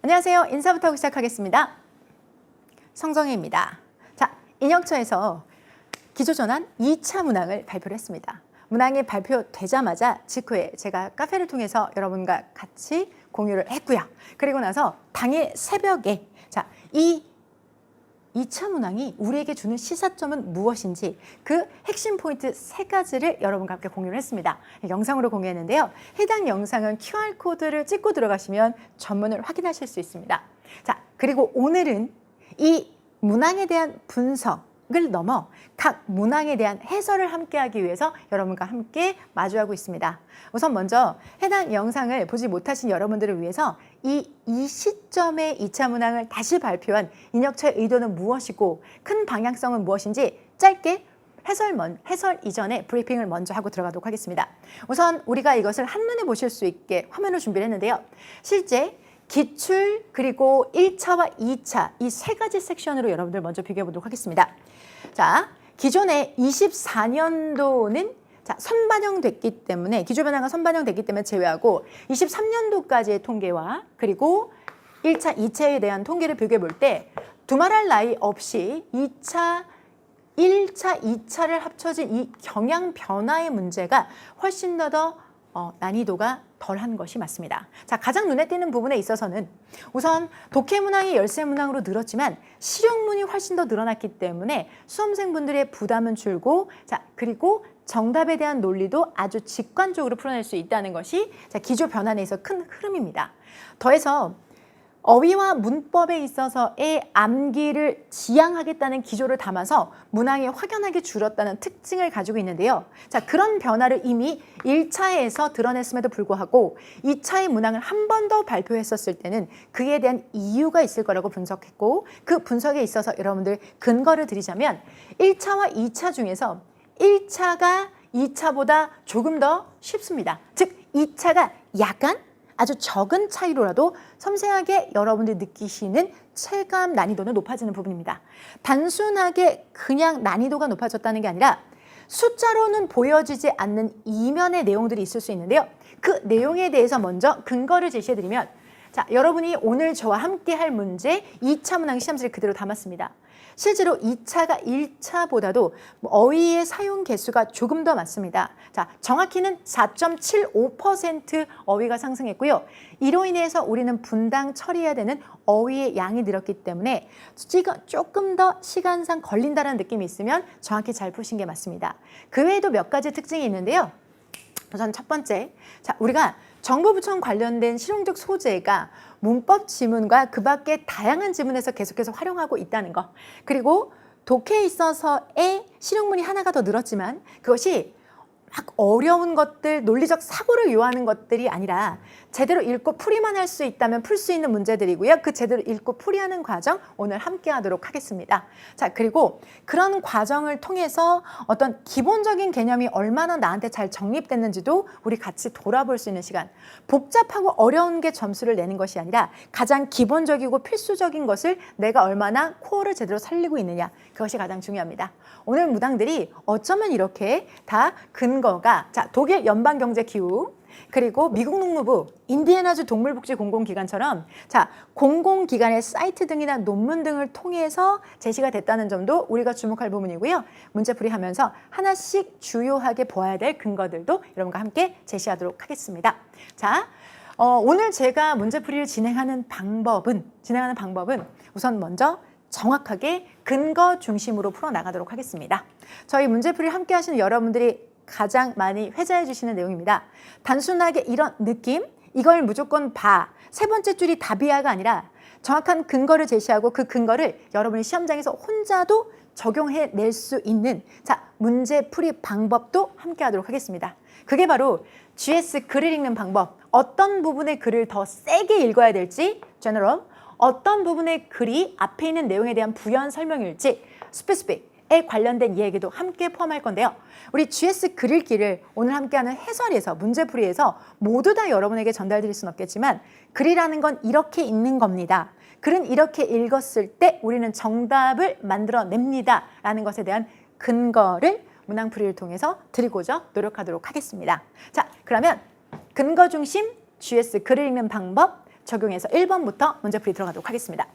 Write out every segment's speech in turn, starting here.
안녕하세요. 인사부터 하고 시작하겠습니다. 성정혜입니다. 자, 인혁처에서 기조전환 2차 문항을 발표를 했습니다. 문항이 발표되자마자 직후에 제가 카페를 통해서 여러분과 같이 공유를 했고요. 그리고 나서 당일 새벽에 이 2차 문항이 우리에게 주는 시사점은 무엇인지 그 핵심 포인트 3가지를 여러분과 함께 공유를 했습니다. 영상으로 공유했는데요. 해당 영상은 QR코드를 찍고 들어가시면 전문을 확인하실 수 있습니다. 자, 그리고 오늘은 이 문항에 대한 분석을 넘어 각 문항에 대한 해설을 함께 하기 위해서 여러분과 함께 마주하고 있습니다. 우선 먼저 해당 영상을 보지 못하신 여러분들을 위해서 이 시점에 2차 문항을 다시 발표한 인혁처의 의도는 무엇이고 큰 방향성은 무엇인지 짧게 해설 이전에 브리핑을 먼저 하고 들어가도록 하겠습니다. 우선 우리가 이것을 한눈에 보실 수 있게 화면을 준비를 했는데요. 실제 기출 그리고 1차와 2차 이 3가지 섹션으로 여러분들 먼저 비교해 보도록 하겠습니다. 자, 기존에 24년도는 선반영됐기 때문에 기조 변화가 선반영됐기 때문에 제외하고 23년도까지의 통계와 그리고 1차, 2차에 대한 통계를 비교해 볼 때 두말할 나위 없이 1차, 2차를 합쳐진 이 경향 변화의 문제가 훨씬 더 난이도가 덜한 것이 맞습니다. 자, 가장 눈에 띄는 부분에 있어서는 우선 독해 문항이 열세 문항으로 늘었지만 실용문이 훨씬 더 늘어났기 때문에 수험생분들의 부담은 줄고 그리고 정답에 대한 논리도 아주 직관적으로 풀어낼 수 있다는 것이 기조 변환에서 큰 흐름입니다. 더해서 어휘와 문법에 있어서의 암기를 지향하겠다는 기조를 담아서 문항이 확연하게 줄었다는 특징을 가지고 있는데요. 자, 그런 변화를 이미 1차에서 드러냈음에도 불구하고 2차의 문항을 한 번 더 발표했었을 때는 그에 대한 이유가 있을 거라고 분석했고 그 분석에 있어서 여러분들 근거를 드리자면 1차와 2차 중에서 1차가 2차보다 조금 더 쉽습니다. 즉 2차가 약간 아주 적은 차이로라도 섬세하게 여러분들이 느끼시는 체감 난이도는 높아지는 부분입니다. 단순하게 그냥 난이도가 높아졌다는 게 아니라 숫자로는 보여지지 않는 이면의 내용들이 있을 수 있는데요. 그 내용에 대해서 먼저 근거를 제시해드리면 여러분이 오늘 저와 함께 할 문제 2차 문항 시험지를 그대로 담았습니다. 실제로 2차가 1차보다도 어휘의 사용 개수가 조금 더 많습니다. 자, 정확히는 4.75% 어휘가 상승했고요. 이로 인해서 우리는 분당 처리해야 되는 어휘의 양이 늘었기 때문에 조금 더 시간상 걸린다는 느낌이 있으면 정확히 잘 푸신 게 맞습니다. 그 외에도 몇 가지 특징이 있는데요. 우선 첫 번째, 우리가 정보부처와 관련된 실용적 소재가 문법 지문과 그 밖에 다양한 지문에서 계속해서 활용하고 있다는 거. 그리고 독해에 있어서의 실용문이 하나가 더 늘었지만 그것이 막 어려운 것들, 논리적 사고를 요하는 것들이 아니라 제대로 읽고 풀이만 할 수 있다면 풀 수 있는 문제들이고요. 그 제대로 읽고 풀이하는 과정 오늘 함께 하도록 하겠습니다. 자, 그리고 그런 과정을 통해서 어떤 기본적인 개념이 얼마나 나한테 잘 정립됐는지도 우리 같이 돌아볼 수 있는 시간. 복잡하고 어려운 게 점수를 내는 것이 아니라 가장 기본적이고 필수적인 것을 내가 얼마나 코어를 제대로 살리고 있느냐. 그것이 가장 중요합니다. 오늘 문항들이 어쩌면 이렇게 다 근거가 독일 연방경제기후 그리고 미국 농무부, 인디애나주 동물복지공공기관처럼 공공기관의 사이트 등이나 논문 등을 통해서 제시가 됐다는 점도 우리가 주목할 부분이고요. 문제풀이하면서 하나씩 주요하게 보아야 될 근거들도 여러분과 함께 제시하도록 하겠습니다. 자, 오늘 제가 문제풀이를 진행하는 방법은 우선 먼저 정확하게 근거 중심으로 풀어나가도록 하겠습니다. 저희 문제풀이를 함께 하시는 여러분들이 가장 많이 회자해 주시는 내용입니다. 단순하게 이런 느낌, 이걸 무조건 봐. 세 번째 줄이 답이야가 아니라 정확한 근거를 제시하고 그 근거를 여러분이 시험장에서 혼자도 적용해 낼 수 있는 문제풀이 방법도 함께 하도록 하겠습니다. 그게 바로 GS 글을 읽는 방법. 어떤 부분의 글을 더 세게 읽어야 될지, general, 어떤 부분의 글이 앞에 있는 내용에 대한 부연 설명일지, specific에 관련된 이야기도 함께 포함할 건데요. 우리 GS 글 읽기를 오늘 함께하는 해설에서 문제풀이에서 모두 다 여러분에게 전달드릴 수는 없겠지만 글이라는 건 이렇게 읽는 겁니다. 글은 이렇게 읽었을 때 우리는 정답을 만들어냅니다. 라는 것에 대한 근거를 문항풀이를 통해서 드리고자 노력하도록 하겠습니다. 자, 그러면 근거 중심 GS 글을 읽는 방법 적용해서 1번부터 문제풀이 들어가도록 하겠습니다.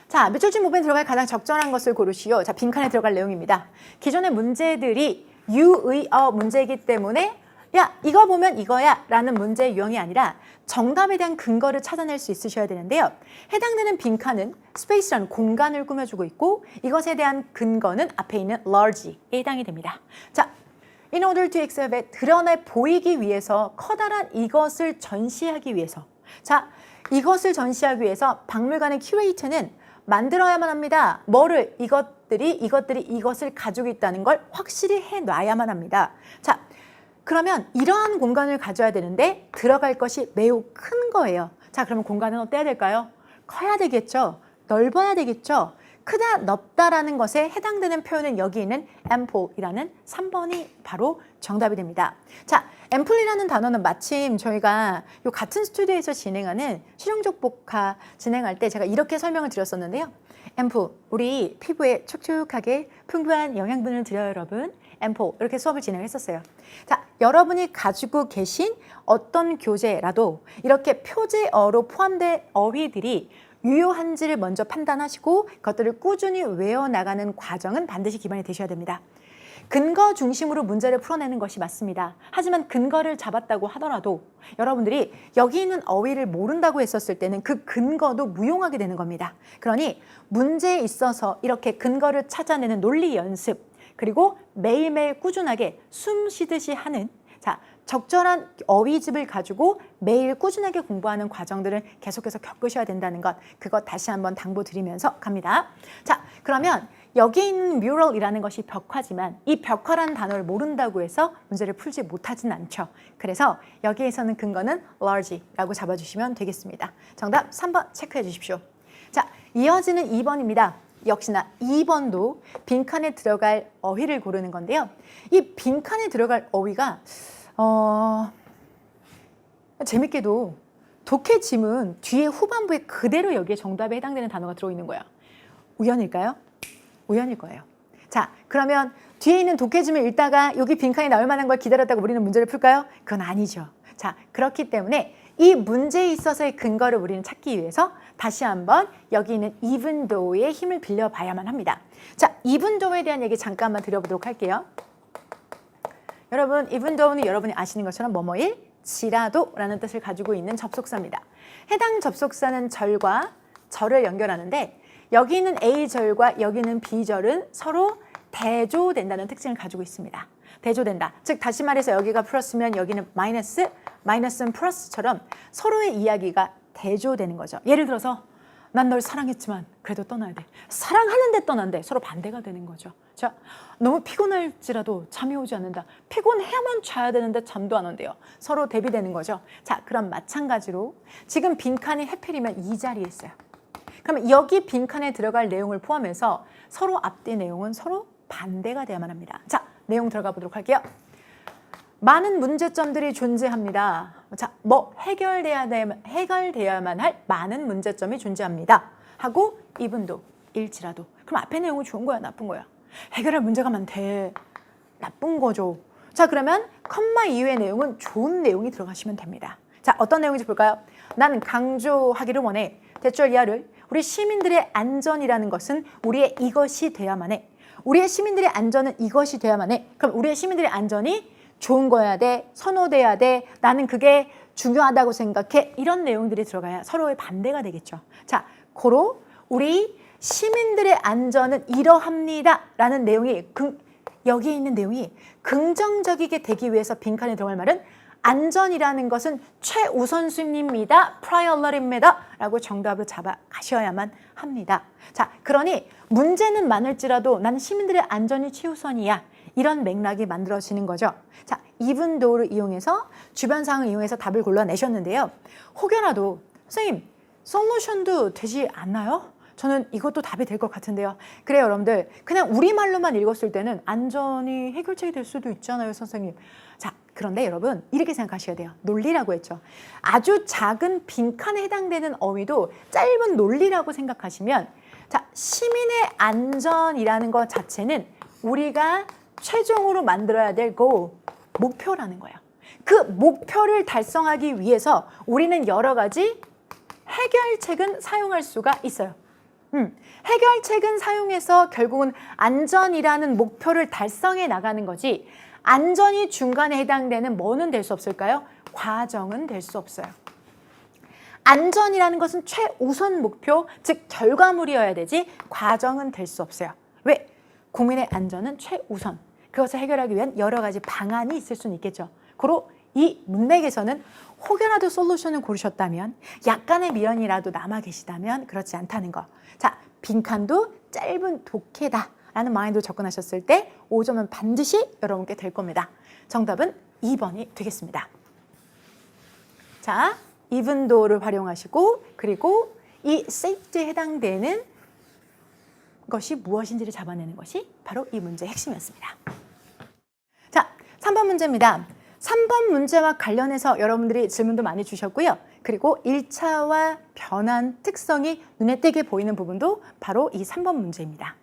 자, 몇 줄쯤 부분에 들어갈 가장 적절한 것을 고르시오. 자, 빈칸에 들어갈 내용입니다. 기존의 문제들이 유의어 문제이기 때문에 야, 이거 보면 이거야 라는 문제의 유형이 아니라 정답에 대한 근거를 찾아낼 수 있으셔야 되는데요. 해당되는 빈칸은 스페이스라는 공간을 꾸며주고 있고 이것에 대한 근거는 앞에 있는 large에 해당이 됩니다. 자, in order to exhibit, 드러내 보이기 위해서 커다란 이것을 전시하기 위해서 자, 이것을 전시하기 위해서 박물관의 큐레이터는 만들어야만 합니다. 뭐를? 이것들이 이것을 가지고 있다는 걸 확실히 해놔야만 합니다. 자, 그러면 이러한 공간을 가져야 되는데 들어갈 것이 매우 큰 거예요. 자, 그러면 공간은 어때야 될까요? 커야 되겠죠. 넓어야 되겠죠. 크다, 넓다라는 것에 해당되는 표현은 여기 있는 ample이라는 3번이 바로 정답이 됩니다. 자, ample이라는 단어는 마침 저희가 요 같은 스튜디오에서 진행하는 실용적 복화 진행할 때 제가 이렇게 설명을 드렸었는데요. ample, 우리 피부에 촉촉하게 풍부한 영양분을 드려요, 여러분. ample, 이렇게 수업을 진행했었어요. 자, 여러분이 가지고 계신 어떤 교재라도 이렇게 표제어로 포함된 어휘들이 유효한지를 먼저 판단하시고 그것들을 꾸준히 외워나가는 과정은 반드시 기반이 되셔야 됩니다. 근거 중심으로 문제를 풀어내는 것이 맞습니다. 하지만 근거를 잡았다고 하더라도 여러분들이 여기 있는 어휘를 모른다고 했었을 때는 그 근거도 무용하게 되는 겁니다. 그러니 문제에 있어서 이렇게 근거를 찾아내는 논리 연습 그리고 매일매일 꾸준하게 숨 쉬듯이 하는 자, 적절한 어휘집을 가지고 매일 꾸준하게 공부하는 과정들을 계속해서 겪으셔야 된다는 것, 그것 다시 한번 당부드리면서 갑니다. 자, 그러면 여기 있는 뮤럴이라는 것이 벽화지만 이 벽화라는 단어를 모른다고 해서 문제를 풀지 못하진 않죠. 그래서 여기에서는 근거는 large라고 잡아주시면 되겠습니다. 정답 3번 체크해 주십시오. 자, 이어지는 2번입니다. 역시나 2번도 빈칸에 들어갈 어휘를 고르는 건데요. 이 빈칸에 들어갈 어휘가 재밌게도 독해짐은 뒤에 후반부에 그대로 여기에 정답에 해당되는 단어가 들어있는 거야. 우연일까요? 우연일 거예요. 자, 그러면 뒤에 있는 독해짐을 읽다가 여기 빈칸이 나올 만한 걸 기다렸다가 우리는 문제를 풀까요? 그건 아니죠. 자, 그렇기 때문에 이 문제에 있어서의 근거를 우리는 찾기 위해서 다시 한번 여기 있는 even though의 힘을 빌려봐야만 합니다. 자, even though에 대한 얘기 잠깐만 드려보도록 할게요. 여러분, even though는 여러분이 아시는 것처럼 뭐뭐일지라도라는 뜻을 가지고 있는 접속사입니다. 해당 접속사는 절과 절을 연결하는데 여기 있는 A절과 여기 있는 B절은 서로 대조된다는 특징을 가지고 있습니다. 대조된다. 즉 다시 말해서 여기가 플러스면 여기는 마이너스, 마이너스는 플러스처럼 서로의 이야기가 대조되는 거죠. 예를 들어서 난 널 사랑했지만 그래도 떠나야 돼. 사랑하는데 떠난대. 서로 반대가 되는 거죠. 자, 너무 피곤할지라도 잠이 오지 않는다. 피곤해야만 자야 되는데 잠도 안 온대요. 서로 대비되는 거죠. 자, 그럼 마찬가지로 지금 빈칸이 해필이면 이 자리에 있어요. 그러면 여기 빈칸에 들어갈 내용을 포함해서 서로 앞뒤 내용은 서로 반대가 돼야만 합니다. 자, 내용 들어가 보도록 할게요. 많은 문제점들이 존재합니다. 자, 뭐 해결되어야만 할 많은 문제점이 존재합니다. 하고 이분도 일지라도. 그럼 앞에 내용은 좋은 거야, 나쁜 거야? 해결할 문제가 많대. 나쁜 거죠. 자, 그러면 컴마 이후의 내용은 좋은 내용이 들어가시면 됩니다. 자, 어떤 내용인지 볼까요? 나는 강조하기를 원해. 대절 이하를 우리 시민들의 안전이라는 것은 우리의 이것이 돼야만 해. 우리의 시민들의 안전은 이것이 돼야만 해. 그럼 우리의 시민들의 안전이 좋은 거야 돼, 선호돼야 돼, 나는 그게 중요하다고 생각해. 이런 내용들이 들어가야 서로의 반대가 되겠죠. 자, 고로 우리 시민들의 안전은 이러합니다 라는 내용이 여기에 있는 내용이 긍정적이게 되기 위해서 빈칸에 들어갈 말은 안전이라는 것은 최우선순위입니다. 프라이어리티입니다. 라고 정답을 잡아 가셔야만 합니다. 자, 그러니 문제는 많을지라도 나는 시민들의 안전이 최우선이야. 이런 맥락이 만들어지는 거죠. 자, even though를 이용해서 주변 상황을 이용해서 답을 골라내셨는데요. 혹여라도 선생님, 솔루션도 되지 않나요? 저는 이것도 답이 될 것 같은데요. 그래요, 여러분들. 그냥 우리말로만 읽었을 때는 안전이 해결책이 될 수도 있잖아요, 선생님. 자, 그런데 여러분 이렇게 생각하셔야 돼요. 논리라고 했죠. 아주 작은 빈칸에 해당되는 어휘도 짧은 논리라고 생각하시면 자, 시민의 안전이라는 것 자체는 우리가 최종으로 만들어야 될 목표라는 거예요. 그 목표를 달성하기 위해서 우리는 여러 가지 해결책은 사용할 수가 있어요. 해결책은 사용해서 결국은 안전이라는 목표를 달성해 나가는 거지, 안전이 중간에 해당되는 뭐는 될 수 없을까요? 과정은 될 수 없어요. 안전이라는 것은 최우선 목표, 즉 결과물이어야 되지 과정은 될 수 없어요. 왜? 국민의 안전은 최우선. 그것을 해결하기 위한 여러 가지 방안이 있을 수는 있겠죠. 고로 이 문맥에서는 혹여라도 솔루션을 고르셨다면, 약간의 미련이라도 남아 계시다면 그렇지 않다는 거. 자, 빈칸도 짧은 독해다 라는 마인드로 접근하셨을 때 5점은 반드시 여러분께 될 겁니다. 정답은 2번이 되겠습니다. 자, 이분도를 활용하시고, 그리고 이 safety에 해당되는 것이 무엇인지를 잡아내는 것이 바로 이 문제의 핵심이었습니다. 자, 3번 문제입니다. 3번 문제와 관련해서 여러분들이 질문도 많이 주셨고요. 그리고 1차와 변환 특성이 눈에 띄게 보이는 부분도 바로 이 3번 문제입니다.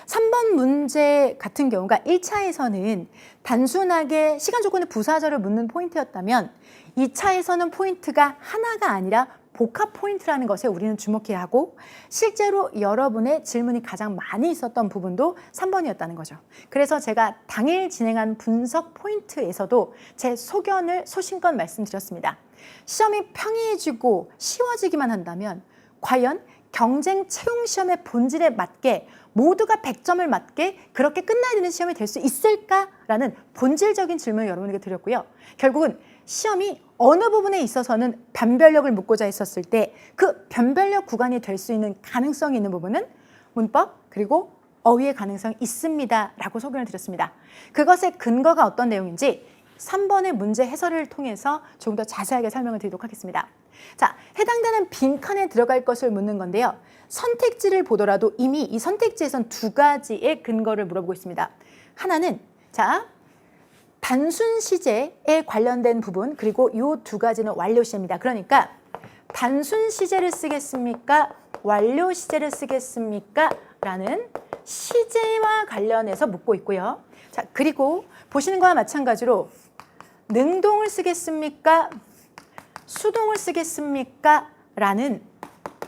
3번 문제 같은 경우가 1차에서는 단순하게 시간 조건의 부사절을 묻는 포인트였다면 2차에서는 포인트가 하나가 아니라 복합 포인트라는 것에 우리는 주목해야 하고, 실제로 여러분의 질문이 가장 많이 있었던 부분도 3번이었다는 거죠. 그래서 제가 당일 진행한 분석 포인트에서도 제 소견을 소신껏 말씀드렸습니다. 시험이 평이해지고 쉬워지기만 한다면 과연 경쟁 채용 시험의 본질에 맞게 모두가 100점을 맞게 그렇게 끝나야 되는 시험이 될 수 있을까라는 본질적인 질문을 여러분에게 드렸고요. 결국은 시험이 어느 부분에 있어서는 변별력을 묻고자 했었을 때 그 변별력 구간이 될 수 있는 가능성이 있는 부분은 문법 그리고 어휘의 가능성이 있습니다 라고 소견을 드렸습니다. 그것의 근거가 어떤 내용인지 3번의 문제 해설을 통해서 조금 더 자세하게 설명을 드리도록 하겠습니다. 자, 해당되는 빈칸에 들어갈 것을 묻는 건데요. 선택지를 보더라도 이미 이 선택지에선 두 가지의 근거를 물어보고 있습니다. 하나는 자, 단순 시제에 관련된 부분, 그리고 이 두 가지는 완료 시제입니다. 그러니까 단순 시제를 쓰겠습니까? 완료 시제를 쓰겠습니까? 라는 시제와 관련해서 묻고 있고요. 자, 그리고 보시는 거와 마찬가지로 능동을 쓰겠습니까? 수동을 쓰겠습니까? 라는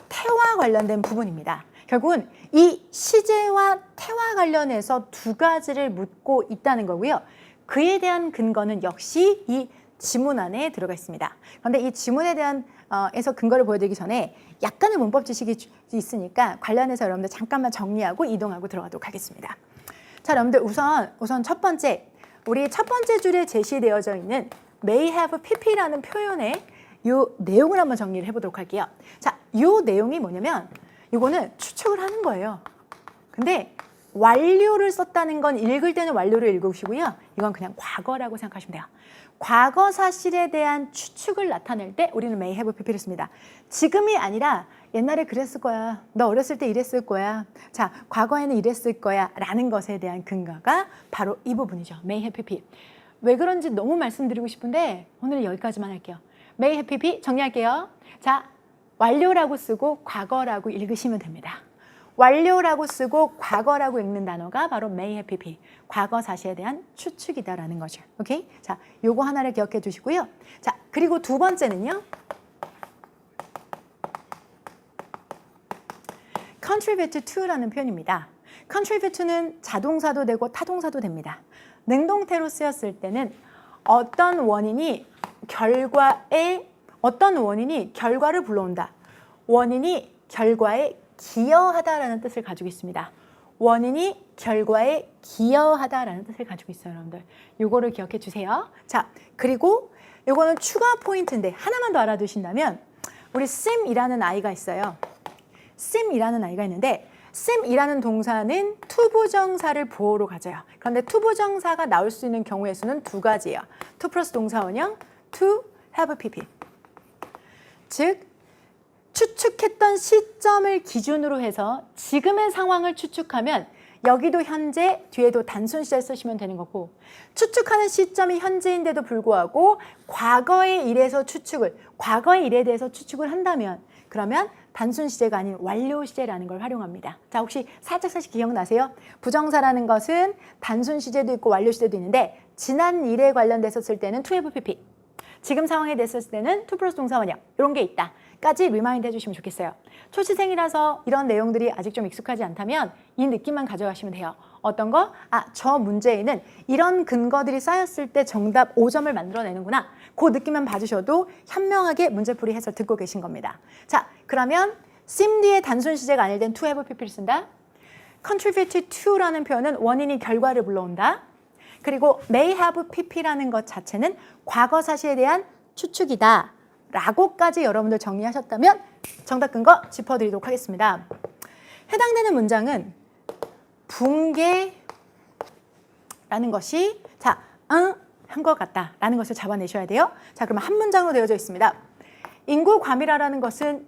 태와 관련된 부분입니다. 결국은 이 시제와 태와 관련해서 두 가지를 묻고 있다는 거고요. 그에 대한 근거는 역시 이 지문 안에 들어가 있습니다. 그런데 이 지문에 대한 에서 근거를 보여드리기 전에 약간의 문법 지식이 있으니까 관련해서 여러분들 잠깐만 정리하고 이동하고 들어가도록 하겠습니다. 자, 여러분들 우선 첫 번째, 우리 첫 번째 줄에 제시되어져 있는 may have pp라는 표현의 이 내용을 한번 정리를 해보도록 할게요. 자, 이 내용이 뭐냐면 이거는 추측을 하는 거예요. 근데 완료를 썼다는 건 읽을 때는 완료를 읽으시고요. 이건 그냥 과거라고 생각하시면 돼요. 과거 사실에 대한 추측을 나타낼 때 우리는 may have pp를 씁니다. 지금이 아니라 옛날에 그랬을 거야. 너 어렸을 때 이랬을 거야. 자, 과거에는 이랬을 거야. 라는 것에 대한 근거가 바로 이 부분이죠. may have pp. 왜 그런지 너무 말씀드리고 싶은데 오늘 여기까지만 할게요. may have pp 정리할게요. 자, 완료라고 쓰고 과거라고 읽으시면 됩니다. 완료라고 쓰고 과거라고 읽는 단어가 바로 may have pp. 과거 사실에 대한 추측이다라는 거죠. 오케이? 자, 요거 하나를 기억해 두시고요. 자, 그리고 두 번째는요. contribute to라는 표현입니다. contribute to는 자동사도 되고 타동사도 됩니다. 능동태로 쓰였을 때는 어떤 원인이 결과를 불러온다. 원인이 결과에 기여하다라는 뜻을 가지고 있습니다. 원인이 결과에 기여하다라는 뜻을 가지고 있어요, 여러분들. 요거를 기억해 주세요. 자, 그리고 요거는 추가 포인트인데 하나만 더 알아두신다면 우리 sim이라는 아이가 있어요. sim이라는 아이가 있는데 sim이라는 동사는 투부정사를 보호로 가져요. 그런데 투부정사가 나올 수 있는 경우의 수는 두 가지예요. to 플러스 동사원형 to have pp. 즉 추측했던 시점을 기준으로 해서 지금의 상황을 추측하면 여기도 현재, 뒤에도 단순 시제를 쓰시면 되는 거고, 추측하는 시점이 현재인데도 불구하고 과거의 일에 대해서 추측을 한다면 그러면 단순 시제가 아닌 완료 시제라는 걸 활용합니다. 자, 혹시 살짝 기억나세요? 부정사라는 것은 단순 시제도 있고 완료 시제도 있는데 지난 일에 관련돼서 쓸 때는 to have pp. 지금 상황에 됐을 때는 to 플러스 동사 원형 이런 게 있다 까지 리마인드 해주시면 좋겠어요. 초시생이라서 이런 내용들이 아직 좀 익숙하지 않다면 이 느낌만 가져가시면 돼요. 어떤 거? 저 문제에는 이런 근거들이 쌓였을 때 정답 5점을 만들어내는구나. 그 느낌만 봐주셔도 현명하게 문제풀이 해설 듣고 계신 겁니다. 자, 그러면 sim 뒤에 단순 시제가 아닐 땐 to have pp를 쓴다. contribute to라는 표현은 원인이 결과를 불러온다. 그리고 may have pp라는 것 자체는 과거 사실에 대한 추측이다. 라고까지 여러분들 정리하셨다면 정답 근거 짚어드리도록 하겠습니다. 해당되는 문장은 붕괴라는 것이 한 것 같다라는 것을 잡아내셔야 돼요. 자, 그러면 한 문장으로 되어져 있습니다. 인구 과밀화라는 것은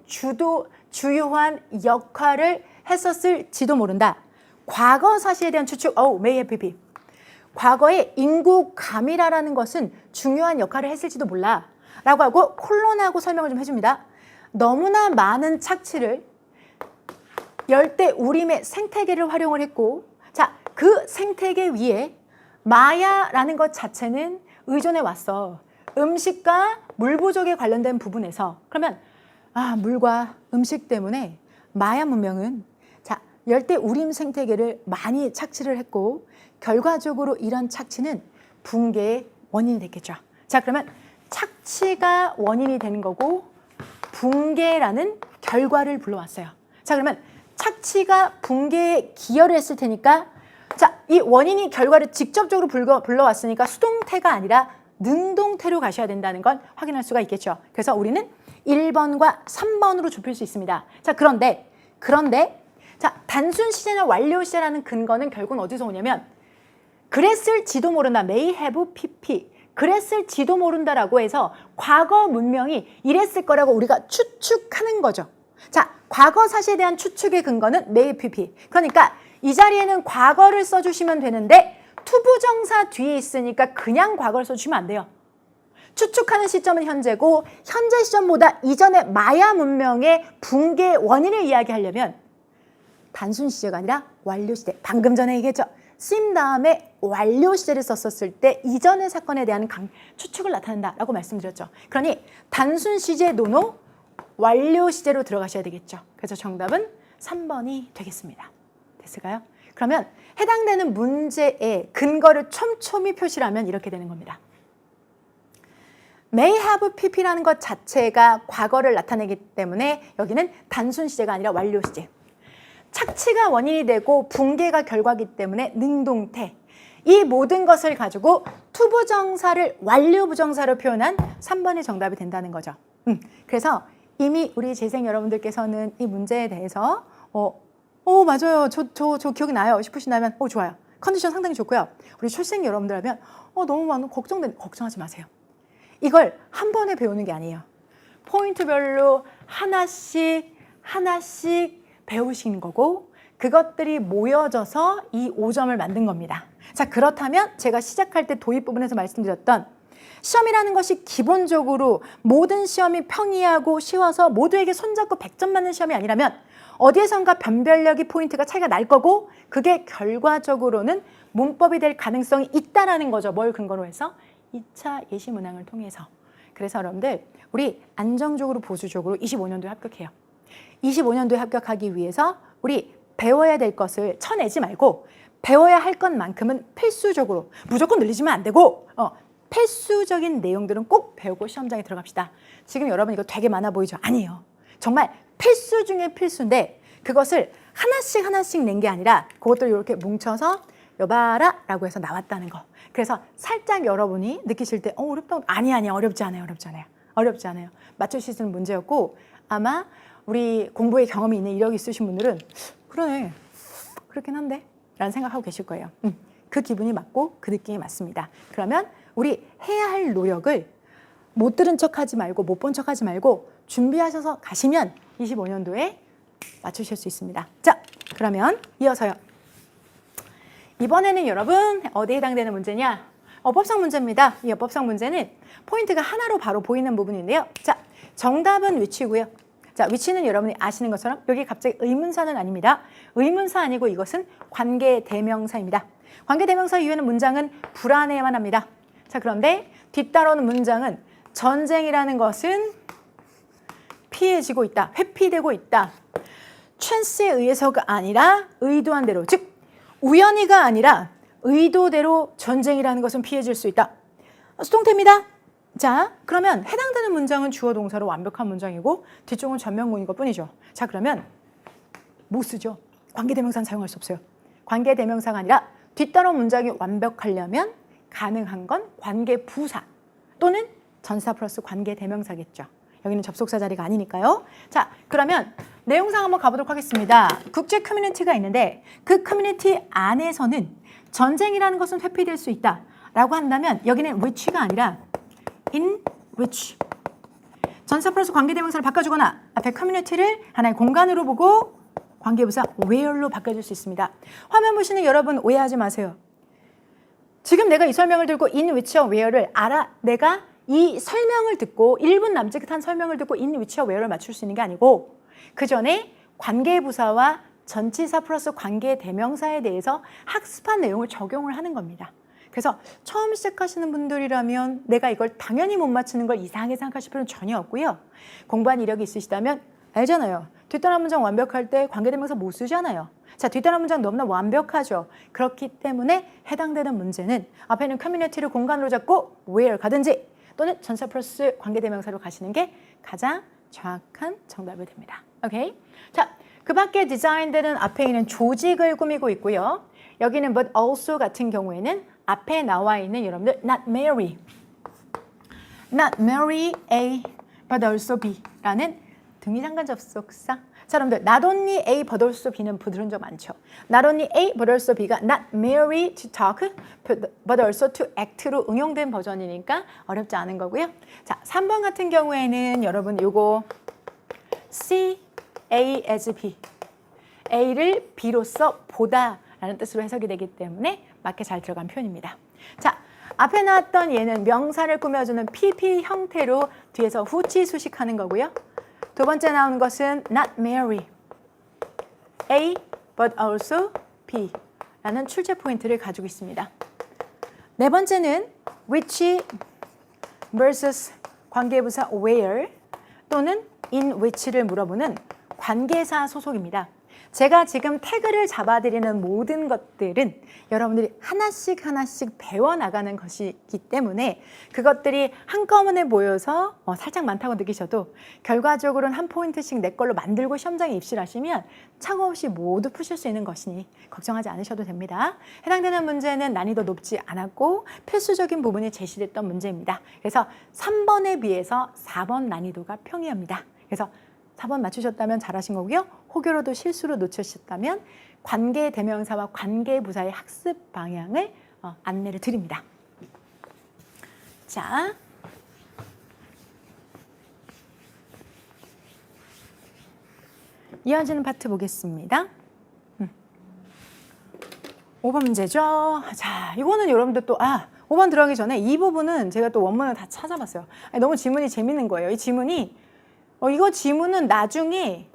주요한 역할을 했었을지도 모른다. 과거 사실에 대한 추측, may have pp. 과거에 인구 과밀화라는 것은 중요한 역할을 했을지도 몰라. 라고 하고 콜론하고 설명을 좀 해줍니다. 너무나 많은 착취를 열대 우림의 생태계를 활용을 했고, 자, 그 생태계 위에 마야라는 것 자체는 의존해 왔어. 음식과 물 부족에 관련된 부분에서. 그러면 물과 음식 때문에 마야 문명은 자, 열대 우림 생태계를 많이 착취를 했고 결과적으로 이런 착취는 붕괴의 원인이 됐겠죠. 자, 그러면 착취가 원인이 되는 거고 붕괴라는 결과를 불러왔어요. 자, 그러면 착취가 붕괴에 기여를 했을 테니까 자, 이 원인이 결과를 직접적으로 불러왔으니까 수동태가 아니라 능동태로 가셔야 된다는 걸 확인할 수가 있겠죠. 그래서 우리는 1번과 3번으로 좁힐 수 있습니다. 자, 그런데 자, 단순 시제나 완료 시제라는 근거는 결국은 어디서 오냐면 그랬을지도 모른다. may have pp. 그랬을지도 모른다라고 해서 과거 문명이 이랬을 거라고 우리가 추측하는 거죠. 자, 과거 사실에 대한 추측의 근거는 may pp. 그러니까 이 자리에는 과거를 써주시면 되는데 투부정사 뒤에 있으니까 그냥 과거를 써주시면 안 돼요. 추측하는 시점은 현재고 현재 시점보다 이전의 마야 문명의 붕괴 원인을 이야기하려면 단순 시제가 아니라 완료 시제. 방금 전에 얘기했죠. sim 다음에 완료 시제를 썼었을 때 이전의 사건에 대한 추측을 나타낸다라고 말씀드렸죠. 그러니 단순 시제 노노 완료 시제로 들어가셔야 되겠죠. 그래서 정답은 3번이 되겠습니다. 됐을까요? 그러면 해당되는 문제의 근거를 촘촘히 표시를 하면 이렇게 되는 겁니다. may have pp라는 것 자체가 과거를 나타내기 때문에 여기는 단순 시제가 아니라 완료 시제. 착취가 원인이 되고 붕괴가 결과이기 때문에 능동태. 이 모든 것을 가지고 투부정사를 완료부정사로 표현한 3번이 정답이 된다는 거죠. 그래서 이미 우리 재생 여러분들께서는 이 문제에 대해서 맞아요. 저 기억이 나요. 싶으시다면 좋아요. 컨디션 상당히 좋고요. 우리 출생 여러분들 하면 너무 많은 걱정하지 마세요. 이걸 한 번에 배우는 게 아니에요. 포인트별로 하나씩 배우시는 거고 그것들이 모여져서 이 5점을 만든 겁니다. 자, 그렇다면 제가 시작할 때 도입 부분에서 말씀드렸던 시험이라는 것이 기본적으로 모든 시험이 평이하고 쉬워서 모두에게 손잡고 100점 맞는 시험이 아니라면 어디에선가 변별력이 포인트가 차이가 날 거고 그게 결과적으로는 문법이 될 가능성이 있다라는 거죠. 뭘 근거로 해서? 2차 예시 문항을 통해서. 그래서 여러분들 우리 안정적으로 보수적으로 25년도에 합격해요. 25년도에 합격하기 위해서 우리 배워야 될 것을 쳐내지 말고 배워야 할 것만큼은 필수적으로 무조건 늘리지면 안 되고 필수적인 내용들은 꼭 배우고 시험장에 들어갑시다. 지금 여러분 이거 되게 많아 보이죠? 아니에요. 정말 필수 중에 필수인데 그것을 하나씩 낸 게 아니라 그것들 이렇게 뭉쳐서 여봐라 라고 해서 나왔다는 거. 그래서 살짝 여러분이 느끼실 때 어렵다. 아니 어렵지 않아요. 맞추실 수 있는 문제였고 아마 우리 공부에 경험이 있는 이력이 있으신 분들은 그러네. 그렇긴 한데 라는 생각하고 계실 거예요. 그 기분이 맞고 그 느낌이 맞습니다. 그러면 우리 해야 할 노력을 못 들은 척하지 말고 못 본 척하지 말고 준비하셔서 가시면 25년도에 맞추실 수 있습니다. 자, 그러면 이어서요. 이번에는 여러분 어디에 해당되는 문제냐? 어법상 문제입니다. 이 어법상 문제는 포인트가 하나로 바로 보이는 부분인데요. 자, 정답은 위치고요. 자, 위치는 여러분이 아시는 것처럼 여기 갑자기 의문사는 아닙니다. 의문사 아니고 이것은 관계대명사입니다. 관계대명사 이후에는 문장은 불안해야만 합니다. 자, 그런데 뒤따라오는 문장은 전쟁이라는 것은 피해지고 있다. 회피되고 있다. 찬스에 의해서가 아니라 의도한 대로, 즉 우연히가 아니라 의도대로 전쟁이라는 것은 피해질 수 있다. 수동태입니다. 자, 그러면 해당되는 문장은 주어 동사로 완벽한 문장이고 뒤쪽은 전면문인 것 뿐이죠. 자, 그러면 뭐 쓰죠? 관계대명사는 사용할 수 없어요. 관계대명사가 아니라 뒤따라 문장이 완벽하려면 가능한 건 관계부사 또는 전사 플러스 관계대명사겠죠. 여기는 접속사 자리가 아니니까요. 자, 그러면 내용상 한번 가보도록 하겠습니다. 국제 커뮤니티가 있는데 그 커뮤니티 안에서는 전쟁이라는 것은 회피될 수 있다 라고 한다면 여기는 which가 아니라 in which. 전사 플러스 관계대명사를 바꿔주거나 앞에 커뮤니티를 하나의 공간으로 보고 관계부사 where로 바꿔줄 수 있습니다. 화면 보시는 여러분 오해하지 마세요. 지금 내가 이 설명을 들고 in which와 where를 알아. 내가 이 설명을 듣고 1분 남짓한 설명을 듣고 in which와 where를 맞출 수 있는 게 아니고 그 전에 관계부사와 전치사 플러스 관계대명사에 대해서 학습한 내용을 적용을 하는 겁니다. 그래서 처음 시작하시는 분들이라면 내가 이걸 당연히 못 맞추는 걸 이상하게 생각하실 필요는 전혀 없고요. 공부한 이력이 있으시다면 알잖아요. 뒷단화 문장 완벽할 때 관계대명사 못 쓰잖아요. 자, 뒷단화 문장 너무나 완벽하죠. 그렇기 때문에 해당되는 문제는 앞에 있는 커뮤니티를 공간으로 잡고 where 가든지 또는 전사 플러스 관계대명사로 가시는 게 가장 정확한 정답이 됩니다. 오케이? 자, 그 밖에 디자인들은 앞에 있는 조직을 꾸미고 있고요. 여기는 but also 같은 경우에는 앞에 나와 있는 여러분들 not marry A but also B 라는 등위상관 접속사. 자, 여러분들 not only A but also B는 들은 적 많죠. not only A but also B가 not merely to talk but also to act로 응용된 버전이니까 어렵지 않은 거고요. 자, 3번 같은 경우에는 여러분 요거 see A as B A를 B로서 보다 라는 뜻으로 해석이 되기 때문에 맞게 잘 들어간 표현입니다. 자, 앞에 나왔던 얘는 명사를 꾸며주는 PP 형태로 뒤에서 후치 수식하는 거고요. 두 번째 나오는 것은 not marry A but also B 라는 출제 포인트를 가지고 있습니다. 네 번째는 which versus 관계부사 where 또는 in which를 물어보는 관계사 소속입니다. 제가 지금 태그를 잡아드리는 모든 것들은 여러분들이 하나씩 배워나가는 것이기 때문에 그것들이 한꺼번에 모여서 살짝 많다고 느끼셔도 결과적으로는 한 포인트씩 내 걸로 만들고 시험장에 입시를 하시면 착오 없이 모두 푸실 수 있는 것이니 걱정하지 않으셔도 됩니다. 해당되는 문제는 난이도 높지 않았고 필수적인 부분이 제시됐던 문제입니다. 그래서 3번에 비해서 4번 난이도가 평이합니다. 그래서 4번 맞추셨다면 잘하신 거고요. 혹여라도 실수로 놓치셨다면 관계대명사와 관계부사의 학습 방향을 안내를 드립니다. 자, 이어지는 파트 보겠습니다. 5번 문제죠. 자, 이거는 여러분들 또 5번 들어가기 전에 이 부분은 제가 또 원문을 다 찾아봤어요. 너무 지문이 재밌는 거예요. 이 지문이 이거 지문은 나중에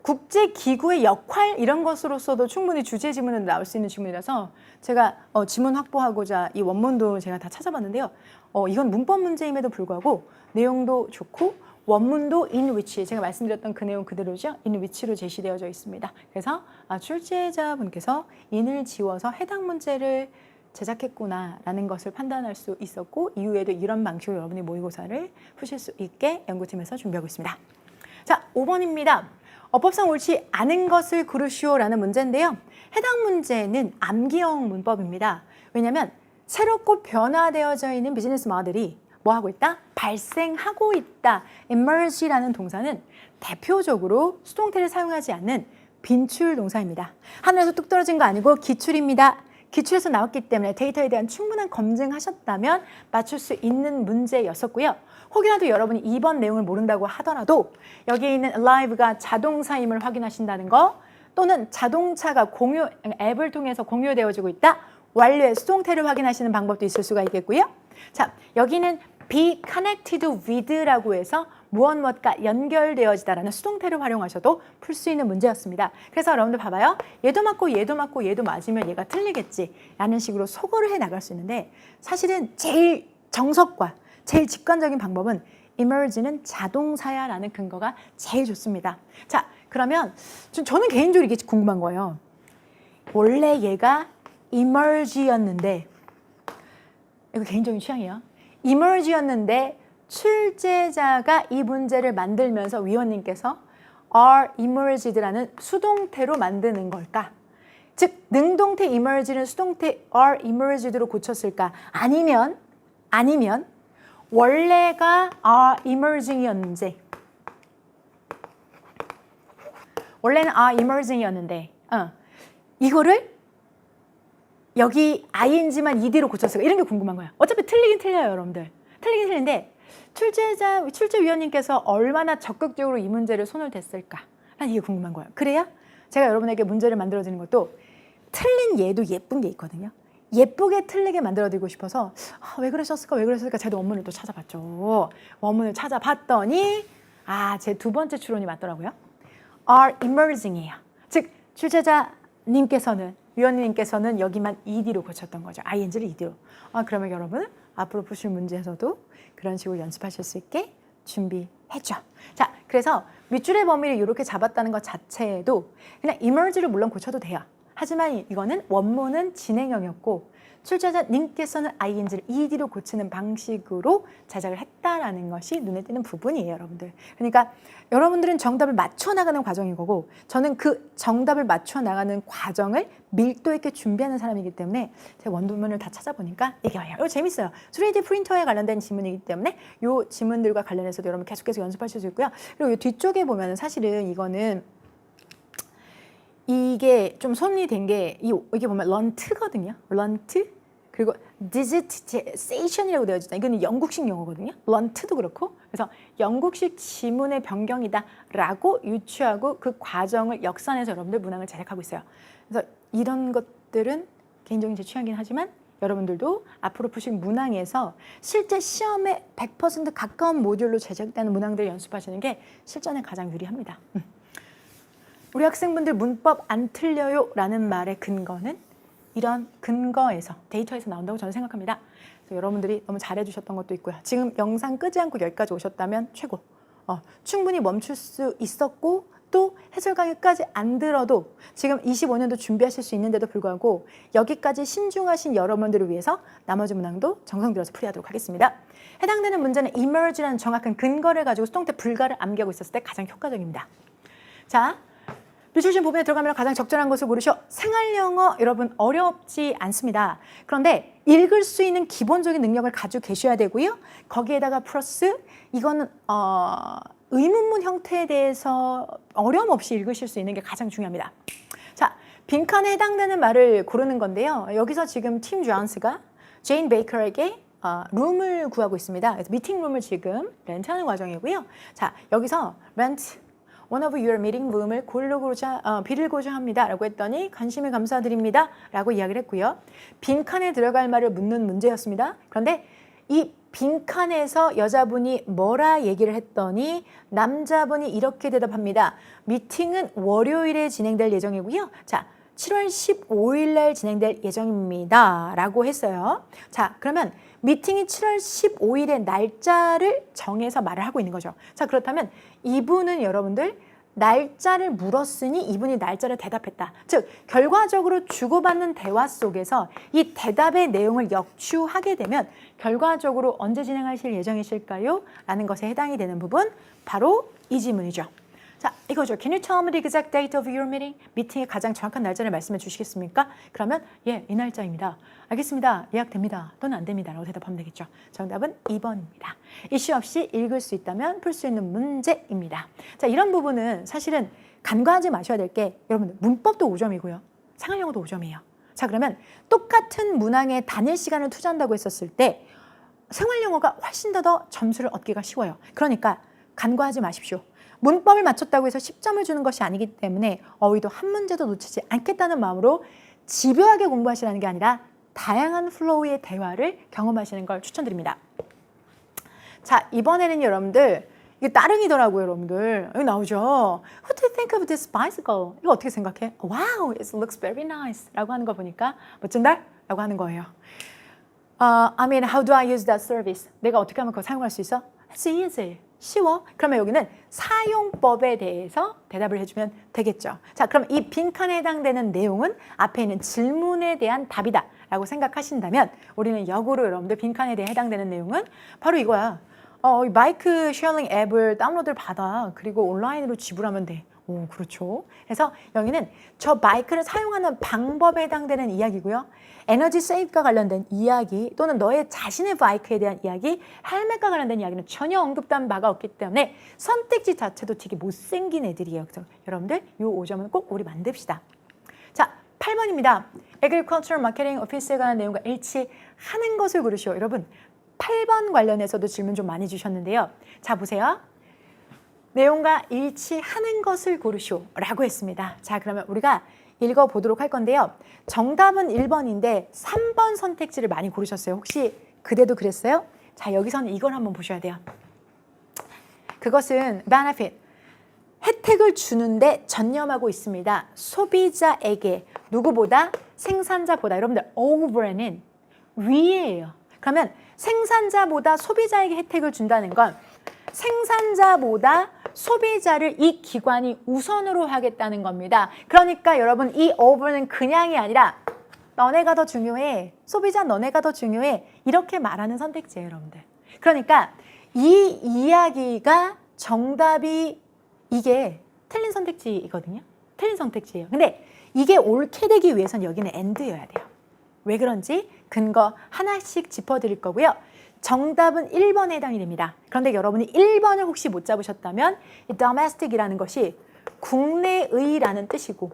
국제기구의 역할 이런 것으로서도 충분히 주제 지문은 나올 수 있는 지문이라서 제가 지문 확보하고자 이 원문도 제가 다 찾아봤는데요. 이건 문법 문제임에도 불구하고 내용도 좋고 원문도 in which 제가 말씀드렸던 그 내용 그대로죠. in which로 제시되어져 있습니다. 그래서 출제자분께서 in을 지워서 해당 문제를 제작했구나라는 것을 판단할 수 있었고 이후에도 이런 방식으로 여러분이 모의고사를 푸실 수 있게 연구팀에서 준비하고 있습니다. 자, 5번입니다. 어법상 옳지 않은 것을 고르시오라는 문제인데요. 해당 문제는 암기형 문법입니다. 왜냐하면 새롭고 변화되어져 있는 비즈니스 모델이 뭐 하고 있다? 발생하고 있다. emerge라는 동사는 대표적으로 수동태를 사용하지 않는 빈출 동사입니다. 하늘에서 뚝 떨어진 거 아니고 기출입니다. 기출에서 나왔기 때문에 데이터에 대한 충분한 검증하셨다면 맞출 수 있는 문제였었고요. 혹이라도 여러분이 2번 내용을 모른다고 하더라도 여기 있는 alive가 자동사임을 확인하신다는 거 또는 자동차가 공유 앱을 통해서 공유되어지고 있다. 완료의 수동태를 확인하시는 방법도 있을 수가 있겠고요. 자, 여기는 be connected with라고 해서 무엇과 연결되어지다라는 수동태를 활용하셔도 풀 수 있는 문제였습니다. 그래서 여러분들 봐봐요. 얘도 맞고 얘도 맞고 얘도 맞으면 얘가 틀리겠지 라는 식으로 소거를 해 나갈 수 있는데 사실은 제일 정석과 제일 직관적인 방법은 emerge는 자동사야라는 근거가 제일 좋습니다. 자, 그러면 저는 개인적으로 이게 궁금한 거예요. 원래 얘가 emerge였는데, 이거 개인적인 취향이에요. emerge였는데 출제자가 이 문제를 만들면서 위원님께서 are emerged라는 수동태로 만드는 걸까? 즉 능동태 emerge는 수동태 are emerged로 고쳤을까? 아니면 원래가 are emerging이었는지, 원래는 are emerging이었는데 이거를 여기 ing만 ed로 고쳤을까? 이런 게 궁금한 거야. 어차피 틀리긴 틀려요, 여러분들. 틀리긴 틀린데 출제위원님께서 얼마나 적극적으로 이 문제를 손을 댔을까? 난 이게 궁금한 거예요. 그래야 제가 여러분에게 문제를 만들어드리는 것도 틀린 얘도 예쁜 게 있거든요. 예쁘게 틀리게 만들어드리고 싶어서 왜 그러셨을까? 제가 원문을 또 찾아봤죠. 원문을 찾아봤더니 제 두 번째 추론이 맞더라고요. are emerging이에요. 즉 출제자님께서는 위원님께서는 여기만 ed로 고쳤던 거죠. ing를 ed로. 그러면 여러분 앞으로 푸실 문제에서도 그런 식으로 연습하실 수 있게 준비했죠. 자, 그래서 밑줄의 범위를 이렇게 잡았다는 것 자체에도 그냥 emerge를 물론 고쳐도 돼요. 하지만 이거는 원문은 진행형이었고 출제자님께서는 ing를 ed로 고치는 방식으로 제작을 했다라는 것이 눈에 띄는 부분이에요, 여러분들. 그러니까 여러분들은 정답을 맞춰 나가는 과정인 거고 저는 그 정답을 맞춰 나가는 과정을 밀도 있게 준비하는 사람이기 때문에 제 원문을 다 찾아보니까 이게 와요. 이거 재밌어요. 3D 프린터에 관련된 지문이기 때문에 이 지문들과 관련해서도 여러분 계속해서 연습하실 수 있고요. 그리고 이 뒤쪽에 보면 사실은 이거는 이게 좀 손이 된 게 이게 보면 런트거든요. 런트 그리고 digitization이라고 되어 있잖아요. 이거는 영국식 용어거든요. 런트도 그렇고 그래서 영국식 지문의 변경이다라고 유추하고 그 과정을 역산해서 여러분들 문항을 제작하고 있어요. 그래서 이런 것들은 개인적인 제 취향이긴 하지만 여러분들도 앞으로 푸실 문항에서 실제 시험에 100% 가까운 모듈로 제작되는 문항들을 연습하시는 게 실전에 가장 유리합니다. 우리 학생분들 문법 안 틀려요 라는 말의 근거는 이런 근거에서 데이터에서 나온다고 저는 생각합니다. 그래서 여러분들이 너무 잘해주셨던 것도 있고요. 지금 영상 끄지 않고 여기까지 오셨다면 최고. 충분히 멈출 수 있었고 또 해설 강의까지 안 들어도 지금 25년도 준비하실 수 있는데도 불구하고 여기까지 신중하신 여러분들을 위해서 나머지 문항도 정성 들여서 풀이하도록 하겠습니다. 해당되는 문제는 emerge라는 정확한 근거를 가지고 수동태 불가를 암기하고 있었을 때 가장 효과적입니다. 자, 비출신 부분에 들어가면 가장 적절한 것을 고르셔. 생활영어 여러분 어렵지 않습니다. 그런데 읽을 수 있는 기본적인 능력을 가지고 계셔야 되고요. 거기에다가 플러스 이거는 의문문 형태에 대해서 어려움 없이 읽으실 수 있는 게 가장 중요합니다. 자, 빈칸에 해당되는 말을 고르는 건데요. 여기서 지금 팀 존스가 제인 베이커에게 룸을 구하고 있습니다. 그래서 미팅 룸을 지금 렌트하는 과정이고요. 자, 여기서 렌트 One of your meeting room을 빌고자 합니다. 라고 했더니 관심을 감사드립니다. 라고 이야기를 했고요. 빈칸에 들어갈 말을 묻는 문제였습니다. 그런데 이 빈칸에서 여자분이 뭐라 얘기를 했더니 남자분이 이렇게 대답합니다. 미팅은 월요일에 진행될 예정이고요. 자, 7월 15일 날 진행될 예정입니다. 라고 했어요. 자, 그러면 미팅이 7월 15일의 날짜를 정해서 말을 하고 있는 거죠. 자, 그렇다면 이분은 여러분들 날짜를 물었으니 이분이 날짜를 대답했다. 즉, 결과적으로 주고받는 대화 속에서 이 대답의 내용을 역추하게 되면 결과적으로 언제 진행하실 예정이실까요? 라는 것에 해당이 되는 부분, 바로 이 지문이죠. 자, 이거죠. Can you tell me the exact date of your meeting? 미팅의 가장 정확한 날짜를 말씀해 주시겠습니까? 그러면 예, 이 날짜입니다. 알겠습니다. 예약됩니다. 또는 안 됩니다. 라고 대답하면 되겠죠. 정답은 2번입니다. 이슈 없이 읽을 수 있다면 풀 수 있는 문제입니다. 자, 이런 부분은 사실은 간과하지 마셔야 될 게 여러분들 문법도 5점이고요. 생활영어도 5점이에요. 자, 그러면 똑같은 문항에 단일 시간을 투자한다고 했었을 때 생활영어가 훨씬 더 점수를 얻기가 쉬워요. 그러니까 간과하지 마십시오. 문법을 맞췄다고 해서 10점을 주는 것이 아니기 때문에 어휘도 한 문제도 놓치지 않겠다는 마음으로 집요하게 공부하시라는 게 아니라 다양한 플로우의 대화를 경험하시는 걸 추천드립니다. 자, 이번에는 여러분들 이게 따릉이더라고요, 여러분들. 여기 나오죠. What do you think of this bicycle? 이거 어떻게 생각해? Wow, it looks very nice. 라고 하는 거 보니까 멋진다? 라고 하는 거예요. I mean, how do I use that service? 내가 어떻게 하면 그거 사용할 수 있어? It's easy. 쉬워. 그러면 여기는 사용법에 대해서 대답을 해주면 되겠죠. 자, 그럼 이 빈칸에 해당되는 내용은 앞에 있는 질문에 대한 답이다 라고 생각하신다면 우리는 역으로 여러분들 빈칸에 대해 해당되는 내용은 바로 이거야. 마이크 쉐어링 앱을 다운로드를 받아. 그리고 온라인으로 지불하면 돼. 오, 그렇죠. 그래서 여기는 저 마이크를 사용하는 방법에 해당되는 이야기고요. 에너지 세이브과 관련된 이야기 또는 너의 자신의 마이크에 대한 이야기, 헬멧과 관련된 이야기는 전혀 언급된 바가 없기 때문에 선택지 자체도 되게 못생긴 애들이에요. 그래서 여러분들 이 5점은 꼭 우리 만듭시다. 자, 8번입니다. Agricultural Marketing Office에 관한 내용과 일치하는 것을 고르시오. 여러분, 8번 관련해서도 질문 좀 많이 주셨는데요. 자, 보세요. 내용과 일치하는 것을 고르시오 라고 했습니다. 자, 그러면 우리가 읽어보도록 할 건데요. 정답은 1번인데 3번 선택지를 많이 고르셨어요. 혹시 그대도 그랬어요? 자, 여기서는 이걸 한번 보셔야 돼요. 그것은 benefit, 혜택을 주는데 전념하고 있습니다. 소비자에게 누구보다 생산자보다 여러분들 over는 위에요. 그러면 생산자보다 소비자에게 혜택을 준다는 건 생산자보다 소비자를 이 기관이 우선으로 하겠다는 겁니다. 그러니까 여러분 이 over는 그냥이 아니라 너네가 더 중요해. 소비자 너네가 더 중요해. 이렇게 말하는 선택지예요, 여러분들. 그러니까 이 이야기가 정답이 이게 틀린 선택지이거든요. 틀린 선택지예요. 근데 이게 옳게 되기 위해서는 여기는 and여야 돼요. 왜 그런지 근거 하나씩 짚어드릴 거고요. 정답은 1번에 해당이 됩니다. 그런데 여러분이 1번을 혹시 못 잡으셨다면 이 domestic이라는 것이 국내의라는 뜻이고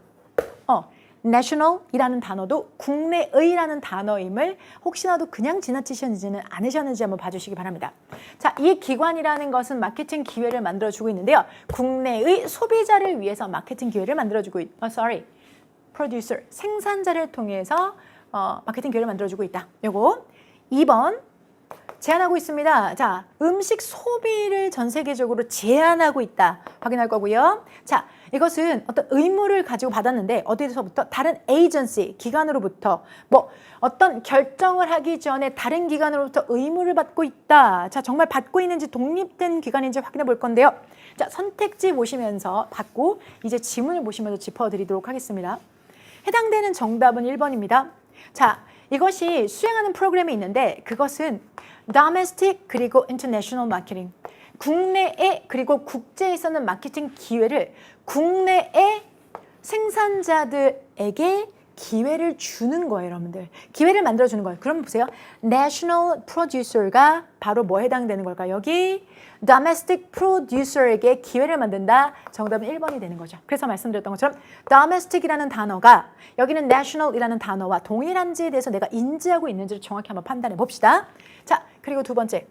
national이라는 단어도 국내의라는 단어임을 혹시나도 그냥 지나치셨는지는 않으셨는지 한번 봐주시기 바랍니다. 자, 이 기관이라는 것은 마케팅 기회를 만들어주고 있는데요. 국내의 소비자를 위해서 마케팅 기회를 만들어주고 producer, 생산자를 통해서 마케팅 기회를 만들어주고 있다. 요거 2번 제한하고 있습니다. 자, 음식 소비를 전 세계적으로 제한하고 있다. 확인할 거고요. 자, 이것은 어떤 의무를 가지고 받았는데 어디서부터? 다른 에이전시, 기관으로부터 어떤 결정을 하기 전에 다른 기관으로부터 의무를 받고 있다. 자, 정말 받고 있는지 독립된 기관인지 확인해 볼 건데요. 자, 선택지 보시면서 받고 이제 지문을 보시면서 짚어드리도록 하겠습니다. 해당되는 정답은 1번입니다. 자, 이것이 수행하는 프로그램이 있는데 그것은 domestic 그리고 international marketing, 국내에 그리고 국제에 있는 마케팅 기회를 국내의 생산자들에게 기회를 주는 거예요, 여러분들. 기회를 만들어주는 거예요. 그럼 보세요. national producer가 바로 뭐 해당되는 걸까요? 여기 domestic producer에게 기회를 만든다. 정답은 1번이 되는 거죠. 그래서 말씀드렸던 것처럼 domestic이라는 단어가 여기는 national이라는 단어와 동일한지에 대해서 내가 인지하고 있는지를 정확히 한번 판단해 봅시다. 자, 그리고 두 번째.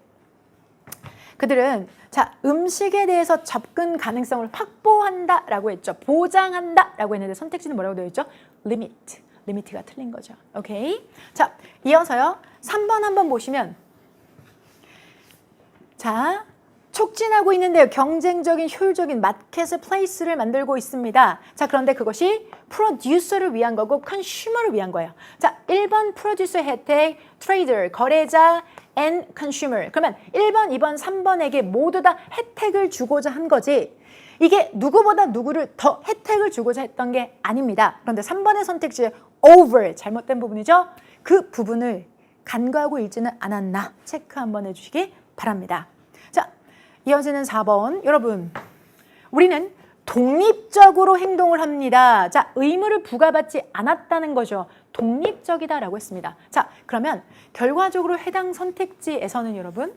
그들은 자, 음식에 대해서 접근 가능성을 확보한다라고 했죠. 보장한다라고 했는데 선택지는 뭐라고 되어 있죠? limit. limit가 틀린 거죠. 오케이. 자, 이어서요. 3번 한번 보시면 자, 촉진하고 있는데요. 경쟁적인 효율적인 마켓 플레이스를 만들고 있습니다. 자, 그런데 그것이 프로듀서를 위한 거고 컨슈머를 위한 거예요. 자, 1번 프로듀서 혜택, 트레이더, 거래자, and consumer. 그러면 1번, 2번, 3번에게 모두 다 혜택을 주고자 한 거지. 이게 누구보다 누구를 더 혜택을 주고자 했던 게 아닙니다. 그런데 3번의 선택지에 over, 잘못된 부분이죠. 그 부분을 간과하고 있지는 않았나 체크 한번 해주시기 바랍니다. 자, 이어지는 4번. 여러분, 우리는 독립적으로 행동을 합니다. 자, 의무를 부과받지 않았다는 거죠. 독립적이다라고 했습니다. 자, 그러면 결과적으로 해당 선택지에서는 여러분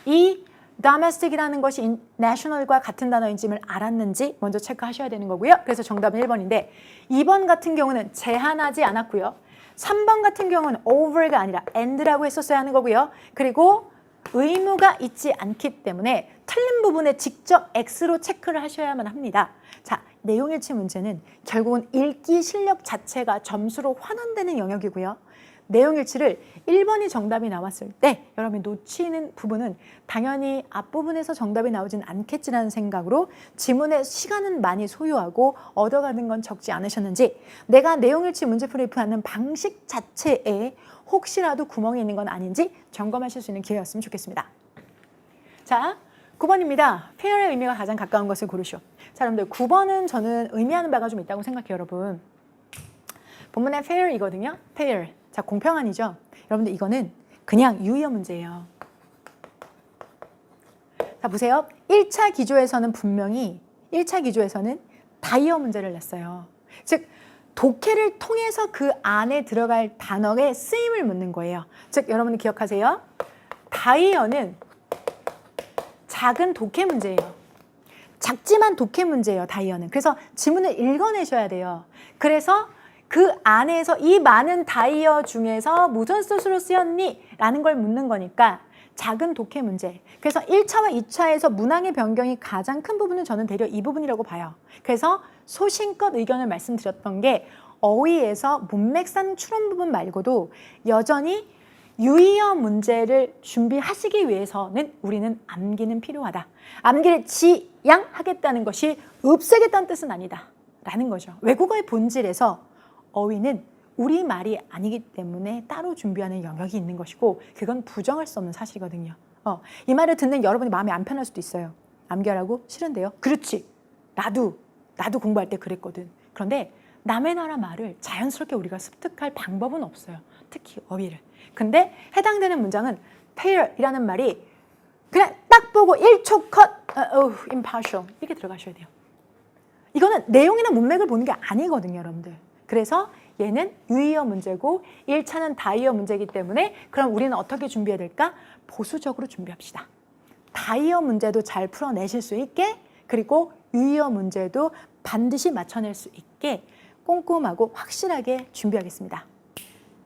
이 domestic이라는 것이 national과 같은 단어인지를 알았는지 먼저 체크하셔야 되는 거고요. 그래서 정답은 1번인데 2번 같은 경우는 제한하지 않았고요. 3번 같은 경우는 over가 아니라 and라고 했었어야 하는 거고요. 그리고 의무가 있지 않기 때문에 틀린 부분에 직접 X로 체크를 하셔야만 합니다. 자, 내용일치 문제는 결국은 읽기 실력 자체가 점수로 환원되는 영역이고요. 내용일치를 1번이 정답이 나왔을 때 여러분이 놓치는 부분은 당연히 앞부분에서 정답이 나오진 않겠지라는 생각으로 지문의 시간은 많이 소요하고 얻어가는 건 적지 않으셨는지, 내가 내용일치 문제풀이를 하는 방식 자체에 혹시라도 구멍이 있는 건 아닌지 점검하실 수 있는 기회였으면 좋겠습니다. 자, 9번입니다. fair의 의미가 가장 가까운 것을 고르시오. 자, 여러분들 9번은 저는 의미하는 바가 좀 있다고 생각해요, 여러분. 본문에 fair이거든요. fair. 자, 공평한이죠. 여러분들 이거는 그냥 유의어 문제예요. 자, 보세요. 1차 기조에서는 분명히 1차 기조에서는 다이어 문제를 냈어요. 즉 독해를 통해서 그 안에 들어갈 단어의 쓰임을 묻는 거예요. 즉 여러분 기억하세요. 다이어는 작은 독해 문제예요. 작지만 독해 문제예요, 다이어는. 그래서 지문을 읽어내셔야 돼요. 그래서 그 안에서 이 많은 다이어 중에서 무슨 뜻으로 쓰였니? 라는 걸 묻는 거니까 작은 독해 문제. 그래서 1차와 2차에서 문항의 변경이 가장 큰 부분은 저는 대략 이 부분이라고 봐요. 그래서 소신껏 의견을 말씀드렸던 게 어휘에서 문맥상 추론 부분 말고도 여전히 유의어 문제를 준비하시기 위해서는 우리는 암기는 필요하다. 암기를 지양하겠다는 것이 없애겠다는 뜻은 아니다. 라는 거죠. 외국어의 본질에서 어휘는 우리말이 아니기 때문에 따로 준비하는 영역이 있는 것이고 그건 부정할 수 없는 사실이거든요. 이 말을 듣는 여러분이 마음이 안 편할 수도 있어요. 암기하라고? 싫은데요? 그렇지. 나도 공부할 때 그랬거든. 그런데 남의 나라 말을 자연스럽게 우리가 습득할 방법은 없어요. 특히 어휘를. 근데 해당되는 문장은 fair이라는 말이 그냥 딱 보고 1초 컷, impartial 이렇게 들어가셔야 돼요. 이거는 내용이나 문맥을 보는 게 아니거든요, 여러분들. 그래서 얘는 유의어 문제고 1차는 다이어 문제이기 때문에 그럼 우리는 어떻게 준비해야 될까? 보수적으로 준비합시다. 다이어 문제도 잘 풀어내실 수 있게, 그리고 유의어 문제도 반드시 맞춰낼 수 있게 꼼꼼하고 확실하게 준비하겠습니다.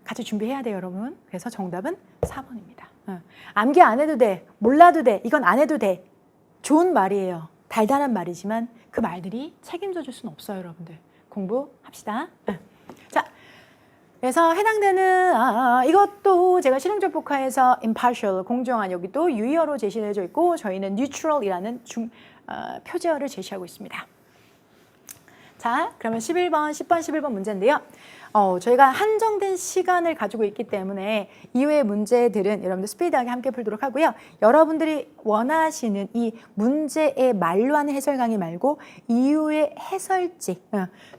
같이 준비해야 돼요, 여러분. 그래서 정답은 4번입니다. 암기 안 해도 돼, 몰라도 돼, 이건 안 해도 돼. 좋은 말이에요. 달달한 말이지만 그 말들이 책임져 줄 수는 없어요, 여러분들. 공부합시다. 자, 그래서 해당되는 이것도 제가 실용적 복화에서 impartial, 공정한, 여기도 유의어로 제시되어 있고 저희는 neutral이라는 표제어를 제시하고 있습니다. 자, 그러면 11번, 10번, 11번 문제인데요. 저희가 한정된 시간을 가지고 있기 때문에 이외의 문제들은 여러분들 스피드하게 함께 풀도록 하고요. 여러분들이 원하시는 이 문제의 말로 하는 해설 강의 말고 이후의 해설지,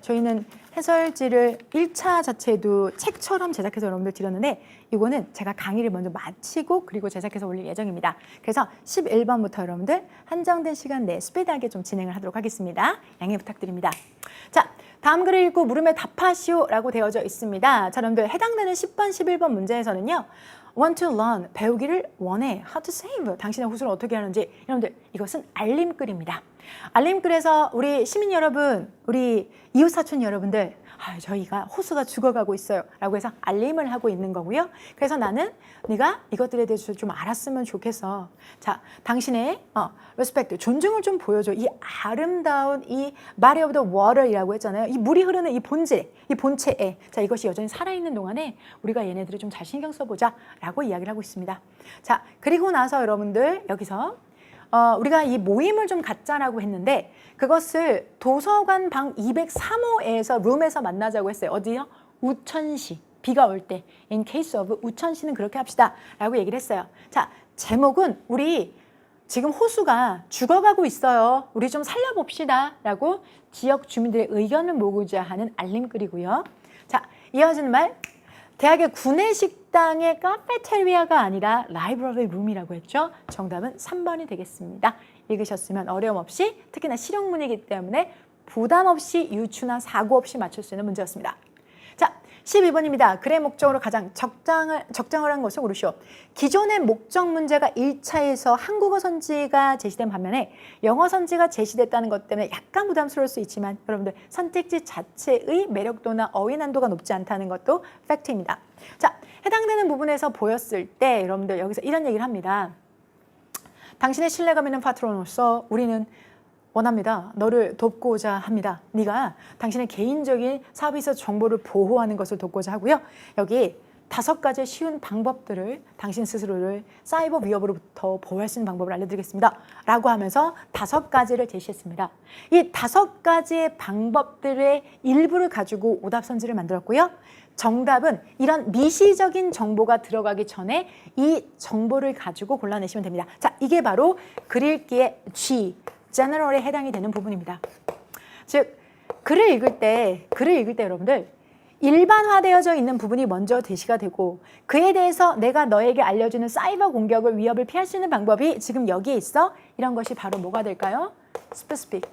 저희는 해설지를 1차 자체도 책처럼 제작해서 여러분들 드렸는데 이거는 제가 강의를 먼저 마치고 그리고 제작해서 올릴 예정입니다. 그래서 11번부터 여러분들 한정된 시간 내에 스피드하게 좀 진행을 하도록 하겠습니다. 양해 부탁드립니다. 자, 다음 글을 읽고 물음에 답하시오라고 되어져 있습니다. 자, 여러분들 해당되는 10번, 11번 문제에서는요. want to learn, 배우기를 원해. how to save, 당신의 호수를 어떻게 하는지. 여러분들 이것은 알림글입니다. 알림글에서 우리 시민 여러분, 우리 이웃사촌 여러분들, 저희가 호수가 죽어가고 있어요 라고 해서 알림을 하고 있는 거고요. 그래서 나는 네가 이것들에 대해서 좀 알았으면 좋겠어. 자, 당신의 respect, 존중을 좀 보여줘. 이 아름다운 이 body of the water이라고 했잖아요. 이 물이 흐르는 이 본질, 이 본체에, 자, 이것이 여전히 살아있는 동안에 우리가 얘네들을 좀 잘 신경 써보자 라고 이야기를 하고 있습니다. 자, 그리고 나서 여러분들 여기서 우리가 이 모임을 좀 갖자라고 했는데 그것을 도서관 방 203호에서 룸에서 만나자고 했어요. 어디요? 우천시. 비가 올 때 in case of 우천시는 그렇게 합시다 라고 얘기를 했어요. 자, 제목은 우리 지금 호수가 죽어가고 있어요. 우리 좀 살려봅시다 라고 지역 주민들의 의견을 모으고자 하는 알림글이고요. 자, 이어지는 말. 대학의 구내식당의 카페테리아가 아니라 라이브러리 룸이라고 했죠. 정답은 3번이 되겠습니다. 읽으셨으면 어려움 없이, 특히나 실용문이기 때문에 부담 없이 유추나 사고 없이 맞출 수 있는 문제였습니다. 자, 12번입니다. 글의 목적으로 가장 적정을 한 것을 고르시오. 기존의 목적 문제가 1차에서 한국어 선지가 제시된 반면에 영어 선지가 제시됐다는 것 때문에 약간 부담스러울 수 있지만 여러분들 선택지 자체의 매력도나 어휘 난도가 높지 않다는 것도 팩트입니다. 자, 해당되는 부분에서 보였을 때 여러분들 여기서 이런 얘기를 합니다. 당신의 신뢰감 있는 파트너로서 우리는 원합니다. 너를 돕고자 합니다. 네가 당신의 개인적인 사업에 있어서 정보를 보호하는 것을 돕고자 하고요. 여기 5가지 쉬운 방법들을 당신 스스로를 사이버 위협으로부터 보호할 수 있는 방법을 알려드리겠습니다. 라고 하면서 5가지를 제시했습니다. 이 5가지의 방법들의 일부를 가지고 오답선지를 만들었고요. 정답은 이런 미시적인 정보가 들어가기 전에 이 정보를 가지고 골라내시면 됩니다. 자, 이게 바로 글읽기의 G, General에 해당이 되는 부분입니다. 즉, 글을 읽을 때 여러분들 일반화되어져 있는 부분이 먼저 제시가 되고 그에 대해서 내가 너에게 알려주는 사이버 공격을 위협을 피할 수 있는 방법이 지금 여기에 있어. 이런 것이 바로 뭐가 될까요? Specific.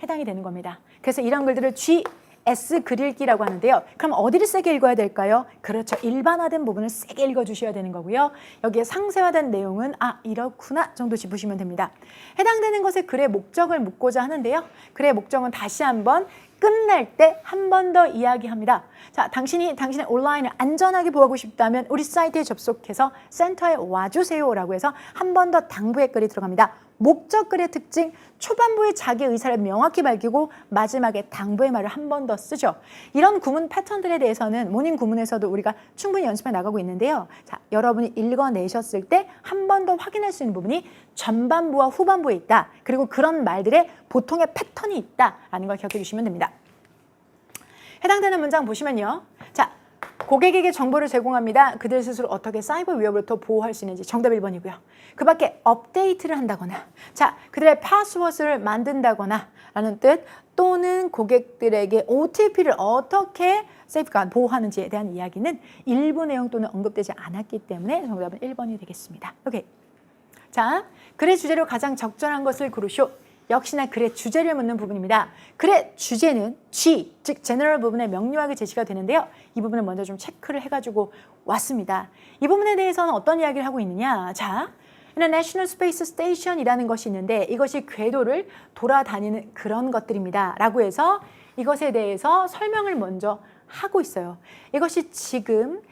해당이 되는 겁니다. 그래서 이런 글들을 GS 글읽기라고 하는데요. 그럼 어디를 세게 읽어야 될까요? 그렇죠. 일반화된 부분을 세게 읽어주셔야 되는 거고요. 여기에 상세화된 내용은 이렇구나 정도 짚으시면 됩니다. 해당되는 것에 글의 목적을 묻고자 하는데요. 글의 목적은 다시 한번 끝날 때 한 번 더 이야기합니다. 자, 당신의 온라인을 안전하게 보호하고 싶다면 우리 사이트에 접속해서 센터에 와주세요라고 해서 한 번 더 당부의 글이 들어갑니다. 목적글의 특징, 초반부에 자기 의사를 명확히 밝히고 마지막에 당부의 말을 한 번 더 쓰죠. 이런 구문 패턴들에 대해서는 모닝 구문에서도 우리가 충분히 연습해 나가고 있는데요. 자, 여러분이 읽어내셨을 때 한 번 더 확인할 수 있는 부분이 전반부와 후반부에 있다. 그리고 그런 말들의 보통의 패턴이 있다라는 걸 기억해 주시면 됩니다. 해당되는 문장 보시면요. 자, 고객에게 정보를 제공합니다. 그들 스스로 어떻게 사이버 위협으로부터 보호할 수 있는지 정답 1번이고요. 그 밖에 업데이트를 한다거나 자, 그들의 파스워드를 만든다거나 라는 뜻 또는 고객들에게 OTP를 어떻게 세이프가드 보호하는지에 대한 이야기는 일부 내용 또는 언급되지 않았기 때문에 정답은 1번이 되겠습니다. 오케이. 자, 글의 주제로 가장 적절한 것을 고르시오. 역시나 글의 주제를 묻는 부분입니다. 글의 주제는 G, 즉 제너럴 부분에 명료하게 제시가 되는데요. 이 부분을 먼저 좀 체크를 해가지고 왔습니다. 이 부분에 대해서는 어떤 이야기를 하고 있느냐. 자, International Space Station이라는 것이 있는데 이것이 궤도를 돌아다니는 그런 것들입니다. 라고 해서 이것에 대해서 설명을 먼저 하고 있어요. 이것이 지금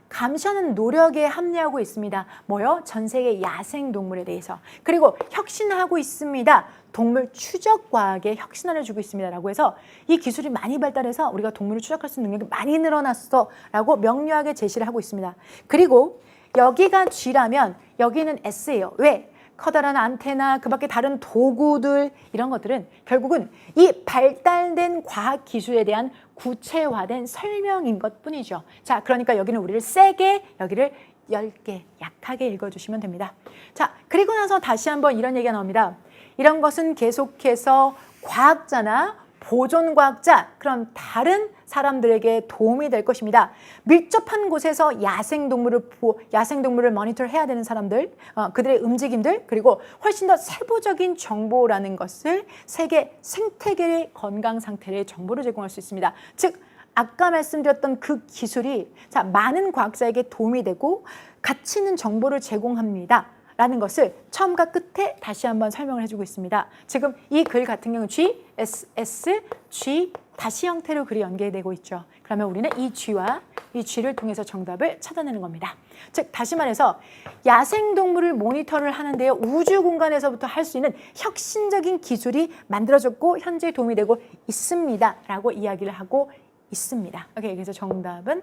감시하는 노력에 합리하고 있습니다. 뭐요? 전 세계 야생동물에 대해서. 그리고 혁신하고 있습니다. 동물 추적과학에 혁신을 주고 있습니다. 라고 해서 이 기술이 많이 발달해서 우리가 동물을 추적할 수 있는 능력이 많이 늘어났어. 라고 명료하게 제시를 하고 있습니다. 그리고 여기가 G라면 여기는 S예요. 왜? 커다란 안테나, 그 밖에 다른 도구들 이런 것들은 결국은 이 발달된 과학기술에 대한 구체화된 설명인 것뿐이죠. 자, 그러니까 여기는 우리를 세게, 여기를 얇게, 약하게 읽어주시면 됩니다. 자, 그리고 나서 다시 한번 이런 얘기가 나옵니다. 이런 것은 계속해서 과학자나 보존과학자, 그런 다른 사람들에게 도움이 될 것입니다. 밀접한 곳에서 야생동물을 모니터해야 되는 사람들, 그들의 움직임들, 그리고 훨씬 더 세부적인 정보라는 것을 세계 생태계의 건강 상태의 정보를 제공할 수 있습니다. 즉, 아까 말씀드렸던 그 기술이 많은 과학자에게 도움이 되고 가치 있는 정보를 제공합니다. 라는 것을 처음과 끝에 다시 한번 설명을 해주고 있습니다. 지금 이 글 같은 경우는 G, S, S, G 다시 형태로 글이 연계되고 있죠. 그러면 우리는 이 G와 이 G를 통해서 정답을 찾아내는 겁니다. 즉 다시 말해서 야생동물을 모니터를 하는데요. 우주 공간에서부터 할 수 있는 혁신적인 기술이 만들어졌고 현재 도움이 되고 있습니다. 라고 이야기를 하고 있습니다. 오케이, 그래서 정답은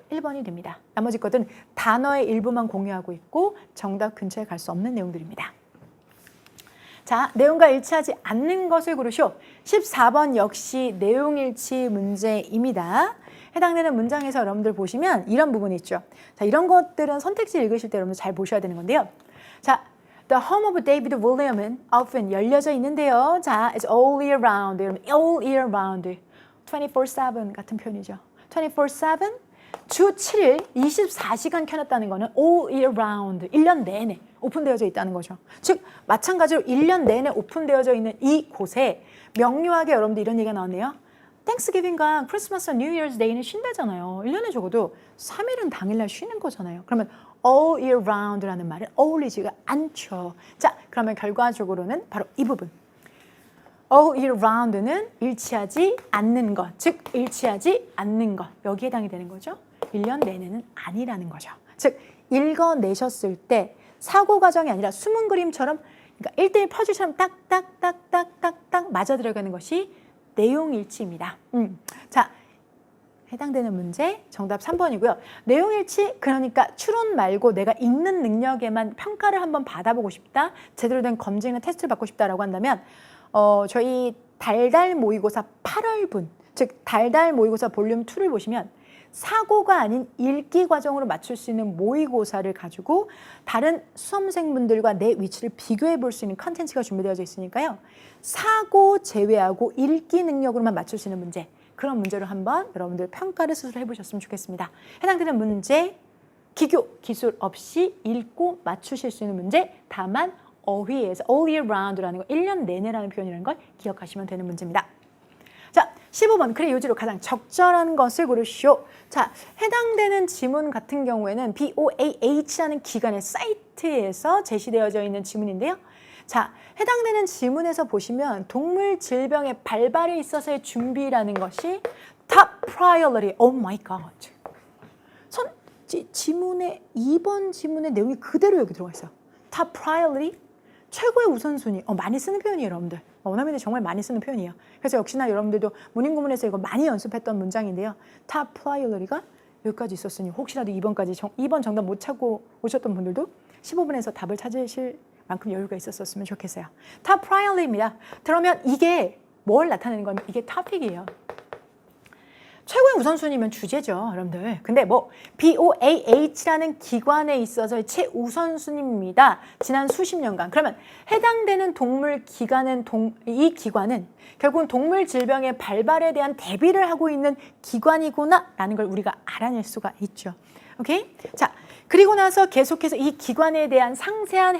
1번이 됩니다. 나머지 것은 단어의 일부만 공유하고 있고 정답 근처에 갈 수 없는 내용들입니다. 자, 내용과 일치하지 않는 것을 고르시오. 14번 역시 내용일치 문제입니다. 해당되는 문장에서 여러분들 보시면 이런 부분이 있죠. 자, 이런 것들은 선택지 읽으실 때 여러분들 잘 보셔야 되는 건데요. 자, The home of David William은 often 열려져 있는데요. 자, it's all year round. all year round. 24/7 같은 표현이죠. 24/7 주 7일 24시간 켜놨다는 거는 all year round, 1년 내내 오픈되어져 있다는 거죠. 즉 마찬가지로 1년 내내 오픈되어져 있는 이 곳에 명료하게 여러분들 이런 얘기가 나왔네요. 땡스기빙과 크리스마스와 뉴 이어스 데이는 쉰다잖아요. 1년에 적어도 3일은 당일날 쉬는 거잖아요. 그러면 all year round라는 말은 어울리지가 않죠. 자, 그러면 결과적으로는 바로 이 부분. all year round는 일치하지 않는 것, 즉 일치하지 않는 것, 여기에 해당이 되는 거죠. 1년 내내는 아니라는 거죠. 즉 읽어내셨을 때 사고 과정이 아니라 숨은 그림처럼 그러니까 1대1 퍼즐처럼 딱딱딱딱딱딱 맞아 들어가는 것이 내용 일치입니다. 자, 해당되는 문제 정답 3번이고요. 내용일치 그러니까 추론 말고 내가 읽는 능력에만 평가를 한번 받아보고 싶다. 제대로 된 검증이나 테스트를 받고 싶다라고 한다면 저희 달달 모의고사 8월분 즉 달달 모의고사 볼륨 2를 보시면 사고가 아닌 읽기 과정으로 맞출 수 있는 모의고사를 가지고 다른 수험생분들과 내 위치를 비교해 볼 수 있는 컨텐츠가 준비되어져 있으니까요. 사고 제외하고 읽기 능력으로만 맞출 수 있는 문제 그런 문제로 한번 여러분들 평가를 스스로 해보셨으면 좋겠습니다. 해당되는 문제 기교, 기술 없이 읽고 맞추실 수 있는 문제 다만 어휘에서 all year round라는 거 1년 내내라는 표현이라는 걸 기억하시면 되는 문제입니다. 자, 15번 그래 요지로 가장 적절한 것을 고르시오. 자, 해당되는 지문 같은 경우에는 BOAH라는 기관의 사이트에서 제시되어져 있는 지문인데요. 자, 해당되는 지문에서 보시면 동물 질병의 발발에 있어서의 준비라는 것이 top priority. Oh my god. 지문의 2번 지문의 내용이 그대로 여기 들어가 있어요. top priority. 최고의 우선순위. 많이 쓰는 표현이에요, 여러분들. 원어민들이 정말 많이 쓰는 표현이에요. 그래서 역시나 여러분들도 모닝구문에서 이거 많이 연습했던 문장인데요. top priority가 여기까지 있었으니 혹시라도 2번 정답 못 찾고 오셨던 분들도 15분에서 답을 찾으실 만큼 여유가 있었으면 좋겠어요. top priority입니다. 그러면 이게 뭘 나타내는 거냐면 이게 topic이에요. 최고의 우선순위면 주제죠, 여러분들. 근데 뭐 BOAH라는 기관에 있어서의 최우선순위입니다. 지난 수십 년간. 그러면 해당되는 동물 기관은 이 기관은 결국은 동물 질병의 발발에 대한 대비를 하고 있는 기관이구나라는 걸 우리가 알아낼 수가 있죠. 오케이? 자, 그리고 나서 계속해서 이 기관에 대한 상세한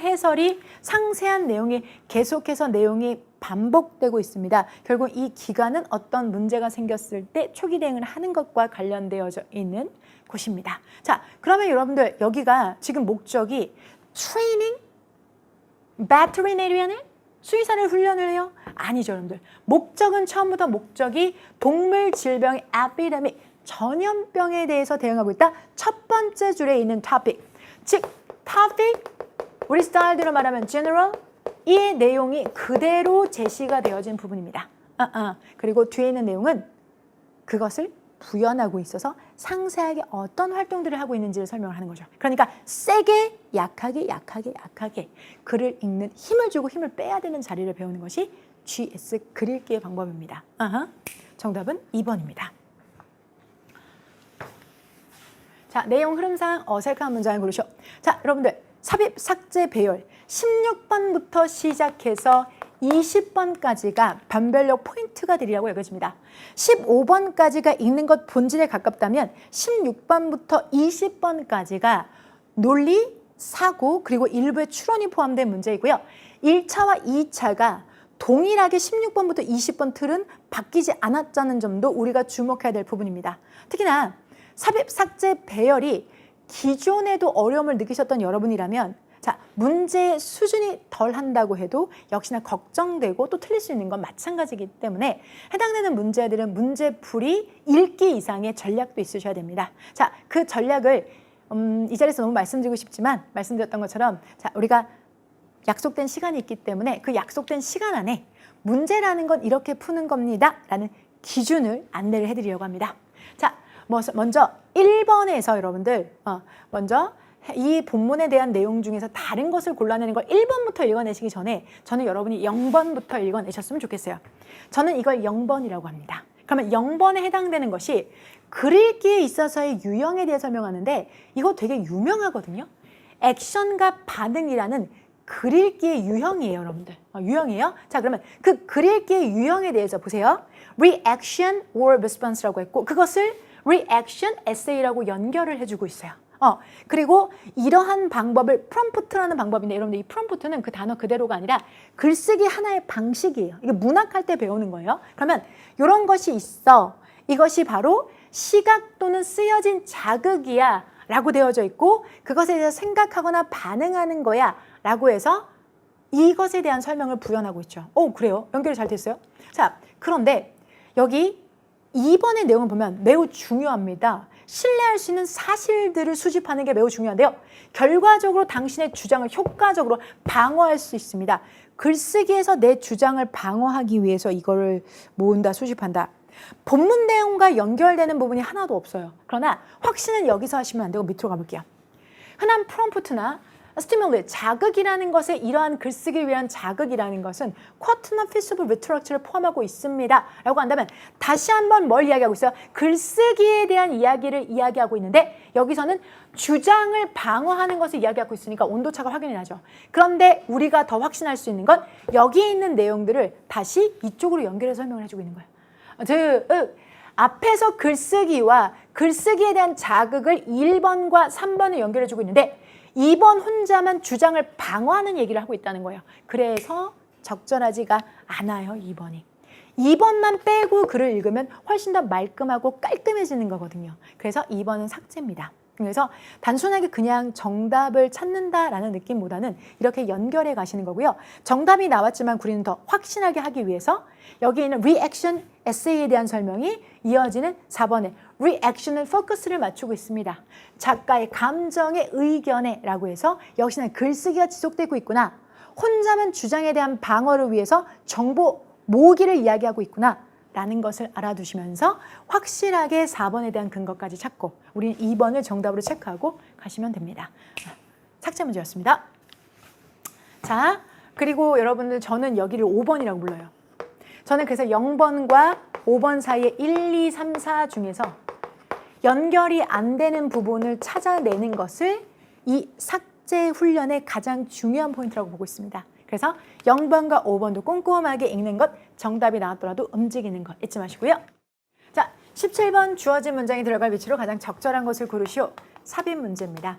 내용이 계속해서 내용이 반복되고 있습니다. 결국 이 기관은 어떤 문제가 생겼을 때 초기 대응을 하는 것과 관련되어져 있는 곳입니다. 자, 그러면 여러분들 여기가 지금 목적이 트레이닝, 베테리네리언을 수의사를 훈련을 해요? 아니죠, 여러분들. 목적은 처음부터 목적이 동물 질병의 에피데믹, 전염병에 대해서 대응하고 있다. 첫 번째 줄에 있는 topic. 즉, topic, 우리 스타일대로 말하면 general, 이 내용이 그대로 제시가 되어진 부분입니다. 그리고 뒤에 있는 내용은 그것을 부연하고 있어서 상세하게 어떤 활동들을 하고 있는지를 설명을 하는 거죠. 그러니까 세게, 약하게 글을 읽는 힘을 주고 힘을 빼야 되는 자리를 배우는 것이 GS 글 읽기의 방법입니다. 정답은 2번입니다. 자, 내용 흐름상 어색한 문장을 고르시오. 자, 여러분들 삽입, 삭제, 배열 16번부터 시작해서 20번까지가 변별력 포인트가 되리라고 여겨집니다. 15번까지가 읽는 것 본질에 가깝다면 16번부터 20번까지가 논리, 사고, 그리고 일부의 추론이 포함된 문제이고요. 1차와 2차가 동일하게 16번부터 20번 틀은 바뀌지 않았다는 점도 우리가 주목해야 될 부분입니다. 특히나 삽입, 삭제, 배열이 기존에도 어려움을 느끼셨던 여러분이라면 자, 문제의 수준이 덜 한다고 해도 역시나 걱정되고 또 틀릴 수 있는 건 마찬가지이기 때문에 해당되는 문제들은 문제풀이 읽기 이상의 전략도 있으셔야 됩니다. 자, 그 전략을 이 자리에서 너무 말씀드리고 싶지만 말씀드렸던 것처럼 자, 우리가 약속된 시간이 있기 때문에 그 약속된 시간 안에 문제라는 건 이렇게 푸는 겁니다 라는 기준을 안내를 해드리려고 합니다. 자, 먼저 1번에서 여러분들 먼저 이 본문에 대한 내용 중에서 다른 것을 골라내는 걸 1번부터 읽어내시기 전에 저는 여러분이 0번부터 읽어내셨으면 좋겠어요. 저는 이걸 0번이라고 합니다. 그러면 0번에 해당되는 것이 글 읽기에 있어서의 유형에 대해 설명하는데 이거 되게 유명하거든요. 액션과 반응이라는 글 읽기의 유형이에요, 여러분들. 유형이에요. 자, 그러면 그 글 읽기의 유형에 대해서 보세요. reaction or response라고 했고 그것을 reaction essay라고 연결을 해주고 있어요. 그리고 이러한 방법을 프롬프트라는 방법인데 여러분들 이 프롬프트는 그 단어 그대로가 아니라 글쓰기 하나의 방식이에요. 이게 문학할 때 배우는 거예요. 그러면 이런 것이 있어. 이것이 바로 시각 또는 쓰여진 자극이야 라고 되어져 있고 그것에 대해서 생각하거나 반응하는 거야 라고 해서 이것에 대한 설명을 부연하고 있죠. 그래요? 연결이 잘 됐어요? 자, 그런데 여기 2번의 내용을 보면 매우 중요합니다. 신뢰할 수 있는 사실들을 수집하는 게 매우 중요한데요. 결과적으로 당신의 주장을 효과적으로 방어할 수 있습니다. 글쓰기에서 내 주장을 방어하기 위해서 이거를 모은다, 수집한다. 본문 내용과 연결되는 부분이 하나도 없어요. 그러나 확신은 여기서 하시면 안 되고 밑으로 가볼게요. 흔한 프롬프트나 스티뮬리, 자극이라는 것에 이러한 글쓰기를 위한 자극이라는 것은 쿼트나 피스 오브 리터러처를 포함하고 있습니다. 라고 한다면 다시 한번 뭘 이야기하고 있어요? 글쓰기에 대한 이야기를 이야기하고 있는데 여기서는 주장을 방어하는 것을 이야기하고 있으니까 온도차가 확인이 나죠. 그런데 우리가 더 확신할 수 있는 건 여기 있는 내용들을 다시 이쪽으로 연결해서 설명을 해주고 있는 거예요. 앞에서 글쓰기와 글쓰기에 대한 자극을 1번과 3번을 연결해주고 있는데 2번 혼자만 주장을 방어하는 얘기를 하고 있다는 거예요. 그래서 적절하지가 않아요, 2번이. 2번만 빼고 글을 읽으면 훨씬 더 말끔하고 깔끔해지는 거거든요. 그래서 2번은 삭제입니다. 그래서 단순하게 그냥 정답을 찾는다라는 느낌보다는 이렇게 연결해 가시는 거고요. 정답이 나왔지만 우리는 더 확신하게 하기 위해서 여기 있는 리액션 에세이에 대한 설명이 이어지는 4번에 리액션을 포커스를 맞추고 있습니다. 작가의 감정의 의견에 라고 해서 역시나 글쓰기가 지속되고 있구나. 혼자만 주장에 대한 방어를 위해서 정보 모으기를 이야기하고 있구나. 라는 것을 알아두시면서 확실하게 4번에 대한 근거까지 찾고 우리는 2번을 정답으로 체크하고 가시면 됩니다. 삭제 문제였습니다. 자, 그리고 여러분들 저는 여기를 5번이라고 불러요. 저는 그래서 0번과 5번 사이에 1, 2, 3, 4 중에서 연결이 안 되는 부분을 찾아내는 것을 이 삭제 훈련의 가장 중요한 포인트라고 보고 있습니다. 그래서 0번과 5번도 꼼꼼하게 읽는 것, 정답이 나왔더라도 움직이는 것 잊지 마시고요. 자, 17번 주어진 문장이 들어갈 위치로 가장 적절한 것을 고르시오. 삽입 문제입니다.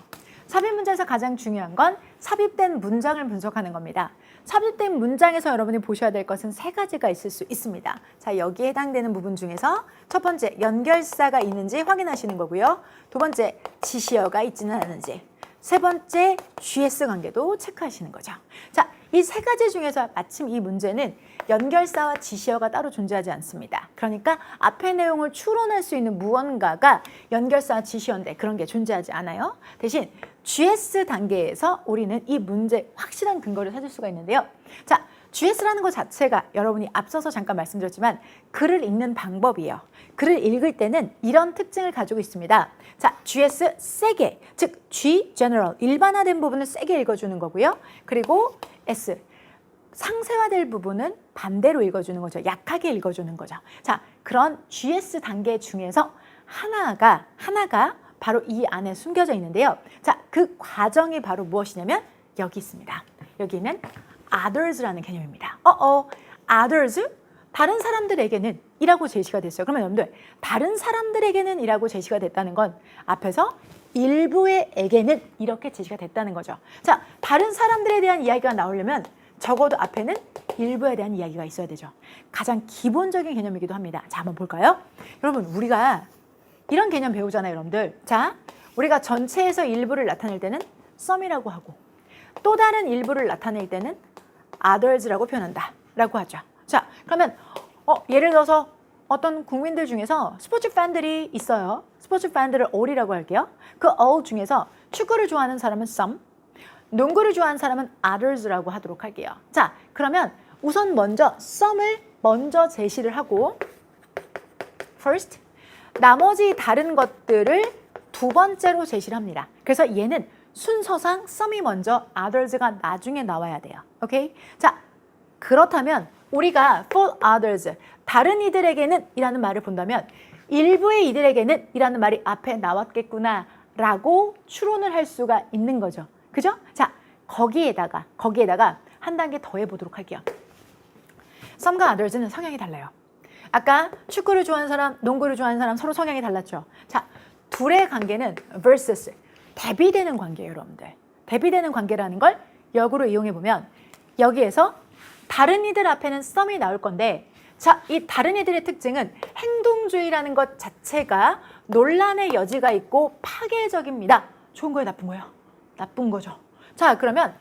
삽입 문제에서 가장 중요한 건 삽입된 문장을 분석하는 겁니다. 삽입된 문장에서 여러분이 보셔야 될 것은 3가지가 있을 수 있습니다. 자, 여기에 해당되는 부분 중에서 첫 번째, 연결사가 있는지 확인하시는 거고요. 두 번째, 지시어가 있지는 않은지. 세 번째, GS 관계도 체크하시는 거죠. 자, 이 3가지 중에서 마침 이 문제는 연결사와 지시어가 따로 존재하지 않습니다. 그러니까 앞의 내용을 추론할 수 있는 무언가가 연결사와 지시어인데 그런 게 존재하지 않아요. 대신 GS 단계에서 우리는 이 문제의 확실한 근거를 찾을 수가 있는데요. 자, GS라는 것 자체가 여러분이 앞서서 잠깐 말씀드렸지만 글을 읽는 방법이에요. 글을 읽을 때는 이런 특징을 가지고 있습니다. 자, GS 세게, 즉 G, general, 일반화된 부분을 세게 읽어주는 거고요. 그리고 S, 상세화될 부분은 반대로 읽어주는 거죠. 약하게 읽어주는 거죠. 자, 그런 GS 단계 중에서 하나가 바로 이 안에 숨겨져 있는데요. 자, 그 과정이 바로 무엇이냐면 여기 있습니다. 여기는 others라는 개념입니다. others? 다른 사람들에게는 이라고 제시가 됐어요. 그러면 여러분들 다른 사람들에게는 이라고 제시가 됐다는 건 앞에서 일부에게는 이렇게 제시가 됐다는 거죠. 자, 다른 사람들에 대한 이야기가 나오려면 적어도 앞에는 일부에 대한 이야기가 있어야 되죠. 가장 기본적인 개념이기도 합니다. 자, 한번 볼까요? 여러분, 우리가 이런 개념 배우잖아요, 여러분들. 자, 우리가 전체에서 일부를 나타낼 때는 some이라고 하고 또 다른 일부를 나타낼 때는 others라고 표현한다 라고 하죠. 자, 그러면 예를 들어서 어떤 국민들 중에서 스포츠 팬들이 있어요. 스포츠 팬들을 all이라고 할게요. 그 all 중에서 축구를 좋아하는 사람은 some, 농구를 좋아하는 사람은 others라고 하도록 할게요. 자, 그러면 우선 먼저 some을 먼저 제시를 하고 first, 나머지 다른 것들을 두 번째로 제시를 합니다. 그래서 얘는 순서상 some이 먼저 others가 나중에 나와야 돼요. 오케이? 자, 그렇다면 우리가 for others, 다른 이들에게는 이라는 말을 본다면 일부의 이들에게는 이라는 말이 앞에 나왔겠구나 라고 추론을 할 수가 있는 거죠. 그죠? 자, 거기에다가 한 단계 더 해보도록 할게요. some과 others는 성향이 달라요. 아까 축구를 좋아하는 사람, 농구를 좋아하는 사람 서로 성향이 달랐죠. 자, 둘의 관계는 versus, 대비되는 관계예요, 여러분들. 대비되는 관계라는 걸 역으로 이용해보면 여기에서 다른 이들 앞에는 some이 나올 건데, 자, 이 다른 이들의 특징은 행동주의라는 것 자체가 논란의 여지가 있고 파괴적입니다. 좋은 거예요, 나쁜 거예요? 나쁜 거죠. 자, 그러면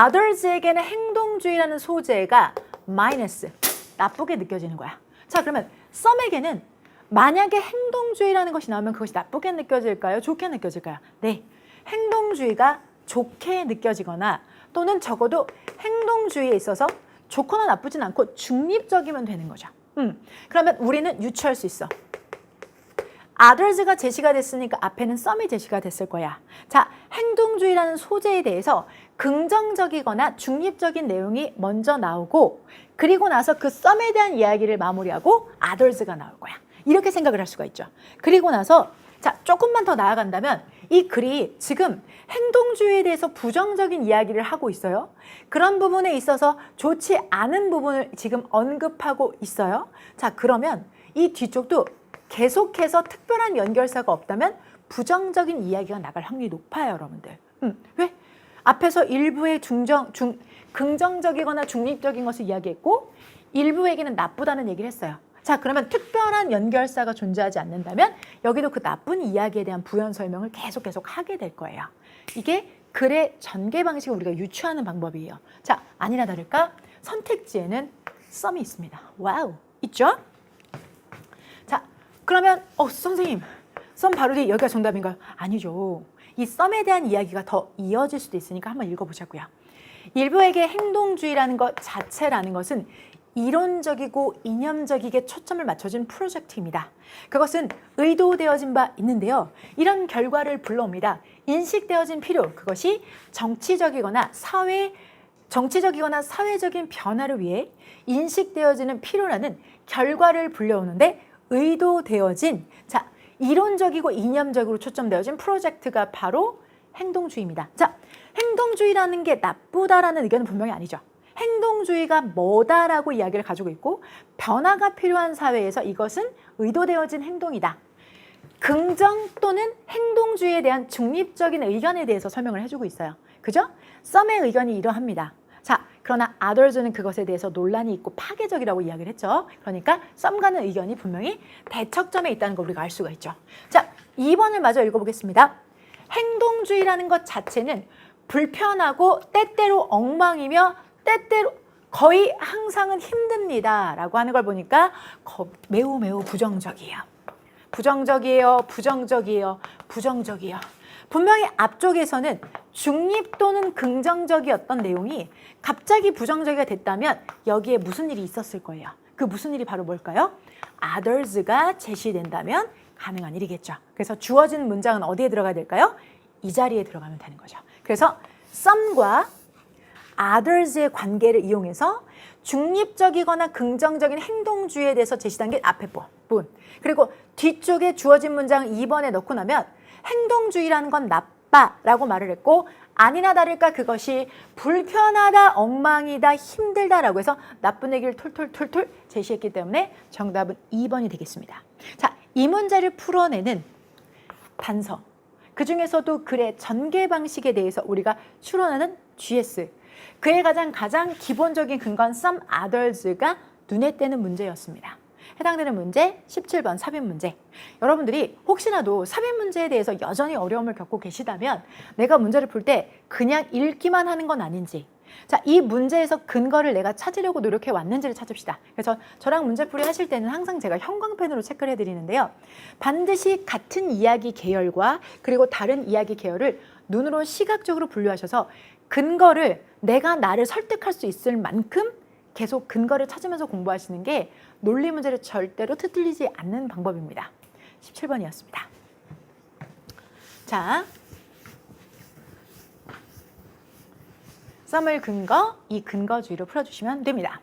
others에게는 행동주의라는 소재가 마이너스, 나쁘게 느껴지는 거야. 자, 그러면 some에게는 만약에 행동주의라는 것이 나오면 그것이 나쁘게 느껴질까요? 좋게 느껴질까요? 네, 행동주의가 좋게 느껴지거나 또는 적어도 행동주의에 있어서 좋거나 나쁘진 않고 중립적이면 되는 거죠. 그러면 우리는 유추할 수 있어. others가 제시가 됐으니까 앞에는 some이 제시가 됐을 거야. 자, 행동주의라는 소재에 대해서 긍정적이거나 중립적인 내용이 먼저 나오고 그리고 나서 그 some에 대한 이야기를 마무리하고 others가 나올 거야. 이렇게 생각을 할 수가 있죠. 그리고 나서 자, 조금만 더 나아간다면 이 글이 지금 행동주의에 대해서 부정적인 이야기를 하고 있어요. 그런 부분에 있어서 좋지 않은 부분을 지금 언급하고 있어요. 자, 그러면 이 뒤쪽도 계속해서 특별한 연결사가 없다면 부정적인 이야기가 나갈 확률이 높아요, 여러분들. 왜? 앞에서 일부의 긍정적이거나 중립적인 것을 이야기했고 일부에게는 나쁘다는 얘기를 했어요. 자, 그러면 특별한 연결사가 존재하지 않는다면 여기도 그 나쁜 이야기에 대한 부연 설명을 계속 하게 될 거예요. 이게 글의 전개 방식을 우리가 유추하는 방법이에요. 자, 아니나 다를까 선택지에는 some이 있습니다. 와우, 있죠? 자, 그러면 선생님, some 바로 뒤에 여기가 정답인가요? 아니죠. 이 some에 대한 이야기가 더 이어질 수도 있으니까 한번 읽어보자고요. 일부에게 행동주의라는 것 자체라는 것은 이론적이고 이념적이게 초점을 맞춰준 프로젝트입니다. 그것은 의도되어진 바 있는데요. 이런 결과를 불러옵니다. 인식되어진 필요, 그것이 정치적이거나 사회적인 변화를 위해 인식되어지는 필요라는 결과를 불려오는데 의도되어진, 자, 이론적이고 이념적으로 초점되어진 프로젝트가 바로 행동주의입니다. 자, 행동주의라는 게 나쁘다라는 의견은 분명히 아니죠. 행동주의가 뭐다라고 이야기를 가지고 있고 변화가 필요한 사회에서 이것은 의도되어진 행동이다. 긍정 또는 행동주의에 대한 중립적인 의견에 대해서 설명을 해주고 있어요. 그죠? some의 의견이 이러합니다. 자, 그러나 others는 그것에 대해서 논란이 있고 파괴적이라고 이야기를 했죠. 그러니까 some과는 의견이 분명히 대척점에 있다는 걸 우리가 알 수가 있죠. 자, 2번을 마저 읽어보겠습니다. 행동주의라는 것 자체는 불편하고 때때로 엉망이며 때때로 거의 항상은 힘듭니다 라고 하는 걸 보니까 매우 부정적이에요. 부정적이에요. 분명히 앞쪽에서는 중립 또는 긍정적이었던 내용이 갑자기 부정적이가 됐다면 여기에 무슨 일이 있었을 거예요. 그 무슨 일이 바로 뭘까요? others가 제시된다면 가능한 일이겠죠. 그래서 주어진 문장은 어디에 들어가야 될까요? 이 자리에 들어가면 되는 거죠. 그래서 some과 others의 관계를 이용해서 중립적이거나 긍정적인 행동주의에 대해서 제시된 게 앞에 부분. 그리고 뒤쪽에 주어진 문장 2번에 넣고 나면 행동주의라는 건 나빠라고 말을 했고 아니나 다를까 그것이 불편하다, 엉망이다, 힘들다라고 해서 나쁜 얘기를 툴툴 제시했기 때문에 정답은 2번이 되겠습니다. 자, 이 문제를 풀어내는 단서. 그중에서도 글의 전개 방식에 대해서 우리가 추론하는 GS. 그의 가장 기본적인 근거는 some others가 눈에 띄는 문제였습니다. 해당되는 문제 17번 삽입 문제. 여러분들이 혹시라도 삽입 문제에 대해서 여전히 어려움을 겪고 계시다면 내가 문제를 풀 때 그냥 읽기만 하는 건 아닌지, 자, 이 문제에서 근거를 내가 찾으려고 노력해 왔는지를 찾읍시다. 그래서 저랑 문제풀이 하실 때는 항상 제가 형광펜으로 체크를 해드리는데요. 반드시 같은 이야기 계열과 그리고 다른 이야기 계열을 눈으로 시각적으로 분류하셔서 근거를 내가 나를 설득할 수 있을 만큼 계속 근거를 찾으면서 공부하시는 게 논리 문제를 절대로 틀리지 않는 방법입니다. 17번이었습니다. 자, some을 근거, 이 근거주의로 풀어주시면 됩니다.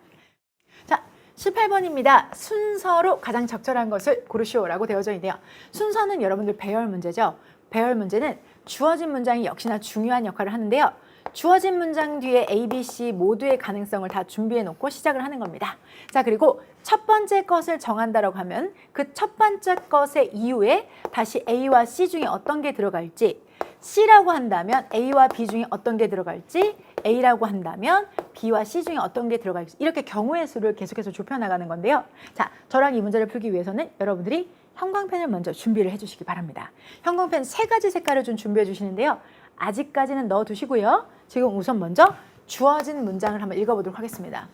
자, 18번입니다. 순서로 가장 적절한 것을 고르시오라고 되어져 있네요. 순서는 여러분들 배열 문제죠. 배열 문제는 주어진 문장이 역시나 중요한 역할을 하는데요. 주어진 문장 뒤에 A, B, C 모두의 가능성을 다 준비해 놓고 시작을 하는 겁니다. 자, 그리고 첫 번째 것을 정한다라고 하면 그 첫 번째 것의 이후에 다시 A와 C 중에 어떤 게 들어갈지, C라고 한다면 A와 B 중에 어떤 게 들어갈지, A라고 한다면 B와 C 중에 어떤 게 들어갈지, 이렇게 경우의 수를 계속해서 좁혀나가는 건데요. 자, 저랑 이 문제를 풀기 위해서는 여러분들이 형광펜을 먼저 준비를 해주시기 바랍니다. 형광펜 3가지 색깔을 좀 준비해 주시는데요. 아직까지는 넣어두시고요. 지금 우선 먼저 주어진 문장을 한번 읽어보도록 하겠습니다.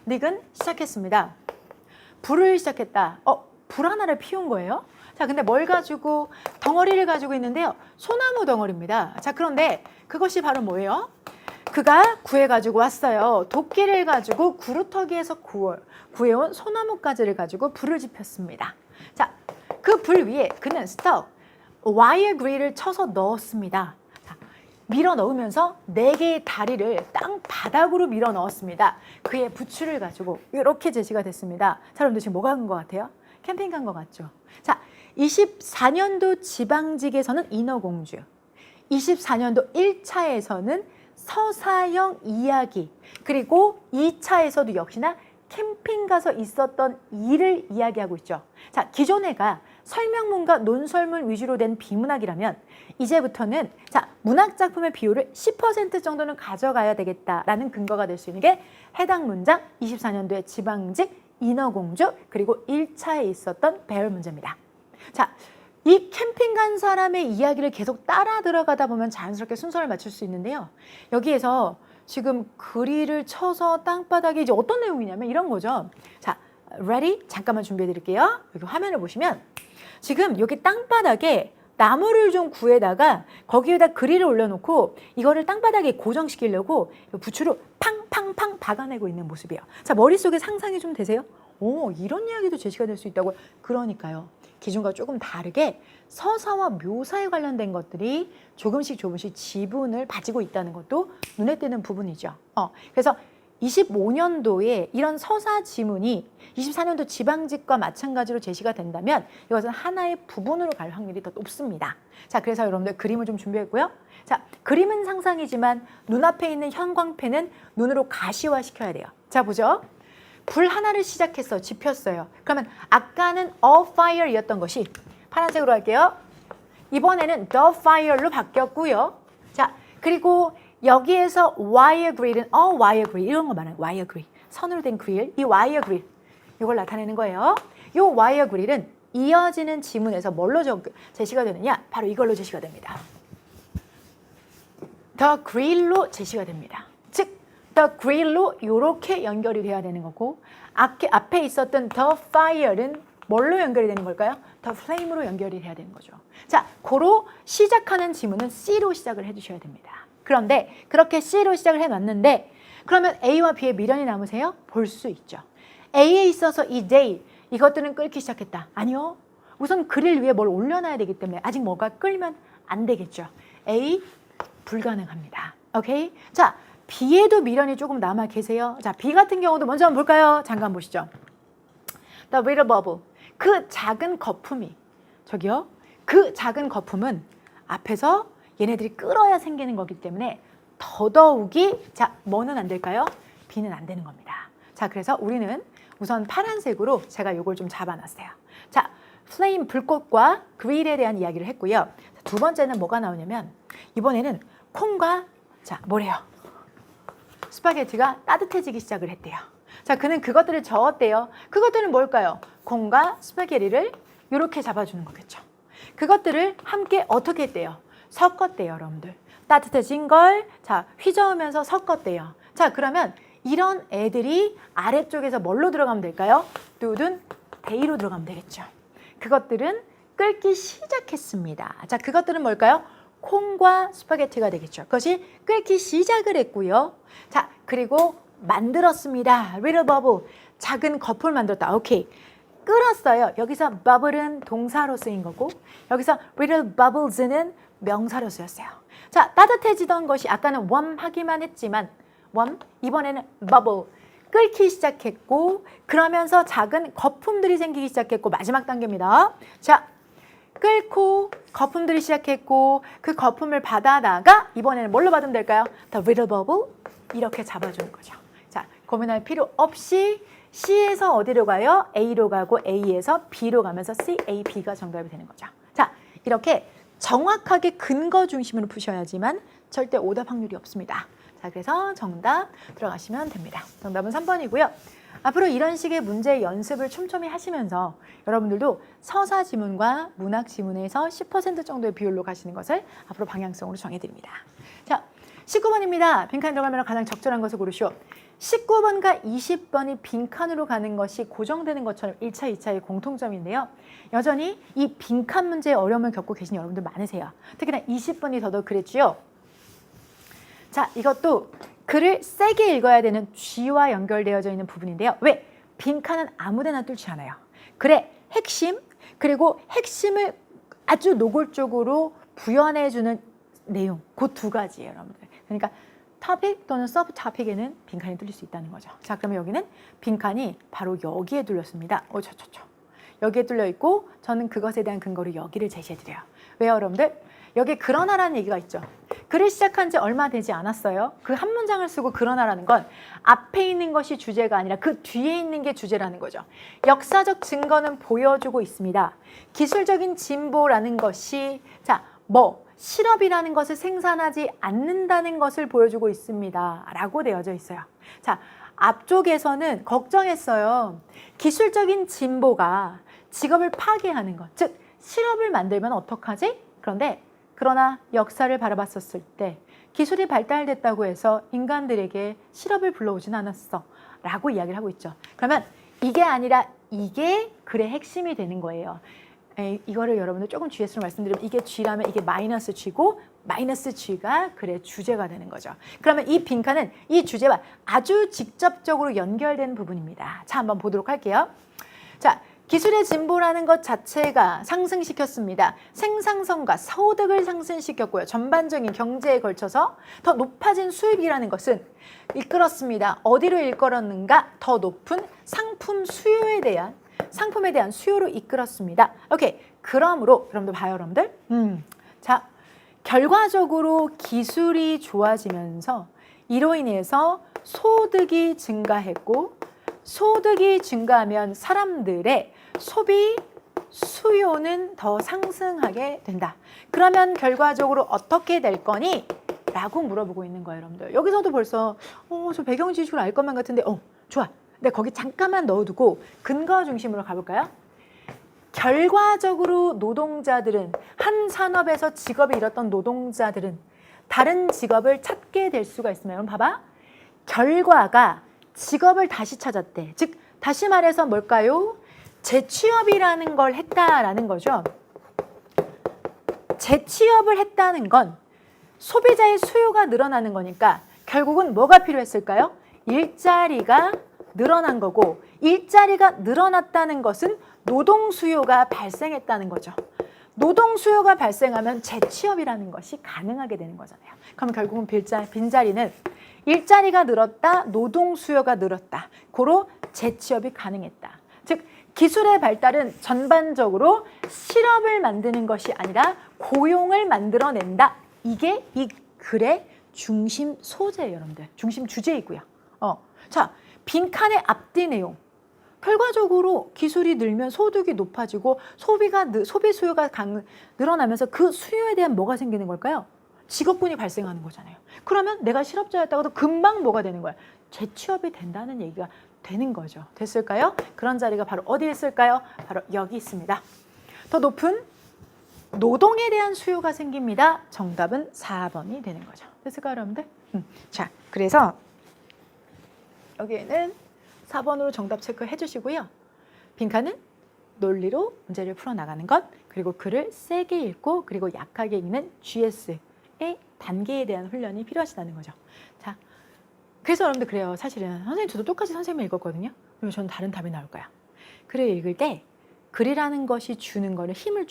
닉은 시작했습니다. 불을 시작했다. 불 하나를 피운 거예요. 자, 근데 뭘 가지고? 덩어리를 가지고 있는데요. 소나무 덩어리입니다. 자, 그런데 그것이 바로 뭐예요? 그가 구해가지고 왔어요. 도끼를 가지고 구루터기에서 구해온 소나무 가지를 가지고 불을 지폈습니다. 자, 그 불 위에 그는 stuck 와이어 그릴을 쳐서 넣었습니다. 자, 밀어 넣으면서 4개의 다리를 땅 바닥으로 밀어 넣었습니다. 그의 부추를 가지고 이렇게 제시가 됐습니다. 자, 여러분들 지금 뭐가 간 것 같아요? 캠핑 간 것 같죠? 자, 24년도 지방직에서는 인어공주, 24년도 1차에서는 서사형 이야기, 그리고 2차에서도 역시나 캠핑 가서 있었던 일을 이야기하고 있죠. 자, 기존에가 설명문과 논설문 위주로 된 비문학이라면 이제부터는 자, 문학 작품의 비율을 10% 정도는 가져가야 되겠다라는 근거가 될 수 있는 게 해당 문장 24년도의 지방직 인어공주 그리고 1차에 있었던 배열 문제입니다. 자, 이 캠핑 간 사람의 이야기를 계속 따라 들어가다 보면 자연스럽게 순서를 맞출 수 있는데요. 여기에서 지금 그릴을 쳐서 땅바닥에 이제 어떤 내용이냐면 이런 거죠. 자, ready? 잠깐만 준비해 드릴게요. 여기 화면을 보시면 지금 여기 땅바닥에 나무를 좀 구해다가 거기에다 그릴을 올려놓고 이거를 땅바닥에 고정시키려고 부추로 팡팡팡 박아내고 있는 모습이에요. 자, 머릿속에 상상이 좀 되세요? 오, 이런 이야기도 제시가 될 수 있다고요? 그러니까요. 기존과 조금 다르게 서사와 묘사에 관련된 것들이 조금씩 지분을 가지고 있다는 것도 눈에 띄는 부분이죠. 그래서 25년도에 이런 서사 지문이 24년도 지방직과 마찬가지로 제시가 된다면 이것은 하나의 부분으로 갈 확률이 더 높습니다. 자, 그래서 여러분들 그림을 좀 준비했고요. 자, 그림은 상상이지만 눈앞에 있는 형광펜은 눈으로 가시화시켜야 돼요. 자, 보죠. 불 하나를 시작해서 지폈어요. 그러면 아까는 a fire이었던 것이 파란색으로 할게요. 이번에는 the fire로 바뀌었고요. 자, 그리고 여기에서 wire grill은 wire grill 이런 거 말하는 wire grill. 선으로 된 그릴, 이 wire grill 이걸 나타내는 거예요. 이 wire grill은 이어지는 지문에서 뭘로 제시가 되느냐? 바로 이걸로 제시가 됩니다. the grill로 제시가 됩니다. 즉 the grill로 이렇게 연결이 돼야 되는 거고 앞에 있었던 the fire는 뭘로 연결이 되는 걸까요? the flame으로 연결이 돼야 되는 거죠. 자, 고로 시작하는 지문은 C로 시작을 해주셔야 됩니다. 그런데 그렇게 C로 시작을 해놨는데 그러면 A와 B의 미련이 남으세요? 볼 수 있죠. A에 있어서 이 day 이것들은 끓기 시작했다. 아니요. 우선 그릴 위에 뭘 올려놔야 되기 때문에 아직 뭐가 끓면 안 되겠죠. A 불가능합니다. 오케이? 자, B에도 미련이 조금 남아 계세요. 자, B 같은 경우도 먼저 한번 볼까요? 잠깐 보시죠. The little bubble. 그 작은 거품이 저기요. 그 작은 거품은 앞에서 얘네들이 끓어야 생기는 거기 때문에 더더욱이 자, 뭐는 안 될까요? B는 안 되는 겁니다. 자, 그래서 우리는 우선 파란색으로 제가 이걸 좀 잡아놨어요. 자, 플레임 불꽃과 그릴에 대한 이야기를 했고요. 두 번째는 뭐가 나오냐면 이번에는 콩과 자, 뭐래요? 스파게티가 따뜻해지기 시작을 했대요. 자, 그는 그것들을 저었대요. 그것들은 뭘까요? 콩과 스파게티를 이렇게 잡아주는 거겠죠. 그것들을 함께 어떻게 했대요? 섞었대요, 여러분들. 따뜻해진 걸 자, 휘저으면서 섞었대요. 자, 그러면 이런 애들이 아래쪽에서 뭘로 들어가면 될까요? 뚜둔 데이로 들어가면 되겠죠. 그것들은 끓기 시작했습니다. 자, 그것들은 뭘까요? 콩과 스파게티가 되겠죠. 그것이 끓기 시작을 했고요. 자, 그리고 만들었습니다. little bubble. 작은 거품을 만들었다. 오케이. 끓었어요. 여기서 bubble은 동사로 쓰인 거고 여기서 little bubbles는 명사로 쓰였어요. 자, 따뜻해지던 것이 아까는 warm 하기만 했지만 warm, 이번에는 bubble. 끓기 시작했고 그러면서 작은 거품들이 생기기 시작했고 마지막 단계입니다. 자, 끓고 거품들이 시작했고 그 거품을 받아다가 이번에는 뭘로 받으면 될까요? The little bubble 이렇게 잡아주는 거죠. 자, 고민할 필요 없이 C에서 어디로 가요? A로 가고 A에서 B로 가면서 C, A, B가 정답이 되는 거죠. 자, 이렇게 정확하게 근거 중심으로 푸셔야지만 절대 오답 확률이 없습니다. 자, 그래서 정답 들어가시면 됩니다. 정답은 3번이고요. 앞으로 이런 식의 문제 연습을 촘촘히 하시면서 여러분들도 서사 지문과 문학 지문에서 10% 정도의 비율로 가시는 것을 앞으로 방향성으로 정해드립니다. 자, 19번입니다. 빈칸 들어가면 가장 적절한 것을 고르시오. 19번과 20번이 빈칸으로 가는 것이 고정되는 것처럼 1차, 2차의 공통점인데요. 여전히 이 빈칸 문제의 어려움을 겪고 계신 여러분들 많으세요. 특히나 20번이 더더욱 그랬지요. 자, 이것도 글을 세게 읽어야 되는 쥐와 연결되어져 있는 부분인데요. 왜? 빈칸은 아무데나 뚫지 않아요. 글의 핵심, 그리고 핵심을 아주 노골적으로 부연해주는 내용, 그 두 가지예요, 여러분들. 그러니까 토픽 또는 서브 토픽에는 빈칸이 뚫릴 수 있다는 거죠. 자, 그러면 여기는 빈칸이 바로 여기에 뚫렸습니다. 여기에 뚫려 있고 저는 그것에 대한 근거로 여기를 제시해드려요. 왜요, 여러분들? 여기 그러나라는 얘기가 있죠. 글을 시작한 지 얼마 되지 않았어요. 그 한 문장을 쓰고 그러나라는 건 앞에 있는 것이 주제가 아니라 그 뒤에 있는 게 주제라는 거죠. 역사적 증거는 보여주고 있습니다. 기술적인 진보라는 것이 실업이라는 것을 생산하지 않는다는 것을 보여주고 있습니다. 라고 되어져 있어요. 자, 앞쪽에서는 걱정했어요. 기술적인 진보가 직업을 파괴하는 것, 즉 실업을 만들면 어떡하지? 그러나 역사를 바라봤었을 때 기술이 발달됐다고 해서 인간들에게 실업을 불러오진 않았어 라고 이야기를 하고 있죠. 그러면 이게 아니라 이게 글의 핵심이 되는 거예요. 이거를 여러분들 조금 G수로 말씀드리면 이게 G라면 이게 마이너스 G고 마이너스 G가 글의 주제가 되는 거죠. 그러면 이 빈칸은 이 주제와 아주 직접적으로 연결된 부분입니다. 자, 한번 보도록 할게요. 자, 기술의 진보라는 것 자체가 상승시켰습니다. 생산성과 소득을 상승시켰고요. 전반적인 경제에 걸쳐서 더 높아진 수입이라는 것은 이끌었습니다. 어디로 이끌었는가? 더 높은 상품에 대한 수요로 이끌었습니다. 오케이. 그러므로 여러분들 봐요, 여러분들. 자, 결과적으로 기술이 좋아지면서 이로 인해서 소득이 증가했고 소득이 증가하면 사람들의 소비 수요는 더 상승하게 된다. 그러면 결과적으로 어떻게 될 거니? 라고 물어보고 있는 거예요, 여러분들. 여기서도 벌써 저 배경 지식을 알 것만 같은데 좋아. 근데 거기 잠깐만 넣어두고 근거 중심으로 가볼까요? 결과적으로 노동자들은 한 산업에서 직업을 잃었던 노동자들은 다른 직업을 찾게 될 수가 있습니다. 여러분 봐봐. 결과가 직업을 다시 찾았대. 즉 다시 말해서 뭘까요? 재취업이라는 걸 했다라는 거죠. 재취업을 했다는 건 소비자의 수요가 늘어나는 거니까 결국은 뭐가 필요했을까요? 일자리가 늘어난 거고 일자리가 늘어났다는 것은 노동 수요가 발생했다는 거죠. 노동 수요가 발생하면 재취업이라는 것이 가능하게 되는 거잖아요. 그럼 결국은 빈자리는 일자리가 늘었다, 노동 수요가 늘었다. 고로 재취업이 가능했다. 즉 기술의 발달은 전반적으로 실업을 만드는 것이 아니라 고용을 만들어낸다. 이게 이 글의 중심 소재예요, 여러분들. 중심 주제이고요. 자, 빈칸의 앞뒤 내용. 결과적으로 기술이 늘면 소득이 높아지고 소비 수요가 늘어나면서 그 수요에 대한 뭐가 생기는 걸까요? 직업군이 발생하는 거잖아요. 그러면 내가 실업자였다고도 금방 뭐가 되는 거야? 재취업이 된다는 얘기가 되는 거죠. 됐을까요? 그런 자리가 바로 어디에 있을까요? 바로 여기 있습니다. 더 높은 노동에 대한 수요가 생깁니다. 정답은 4번이 되는 거죠. 됐을까요, 여러분들? 자, 그래서 여기에는 4번으로 정답 체크해 주시고요. 빈칸은 논리로 문제를 풀어나가는 것, 그리고 글을 세게 읽고 그리고 약하게 읽는 GS의 단계에 대한 훈련이 필요하시다는 거죠. 자, 그래서 여러분들 그래요. 사실은 선생님 저도 똑같이 선생님을 읽었거든요. 그러면 저는 다른 답이 나올 거야. 글을 읽을 때 글이라는 것이 주는 거를 힘을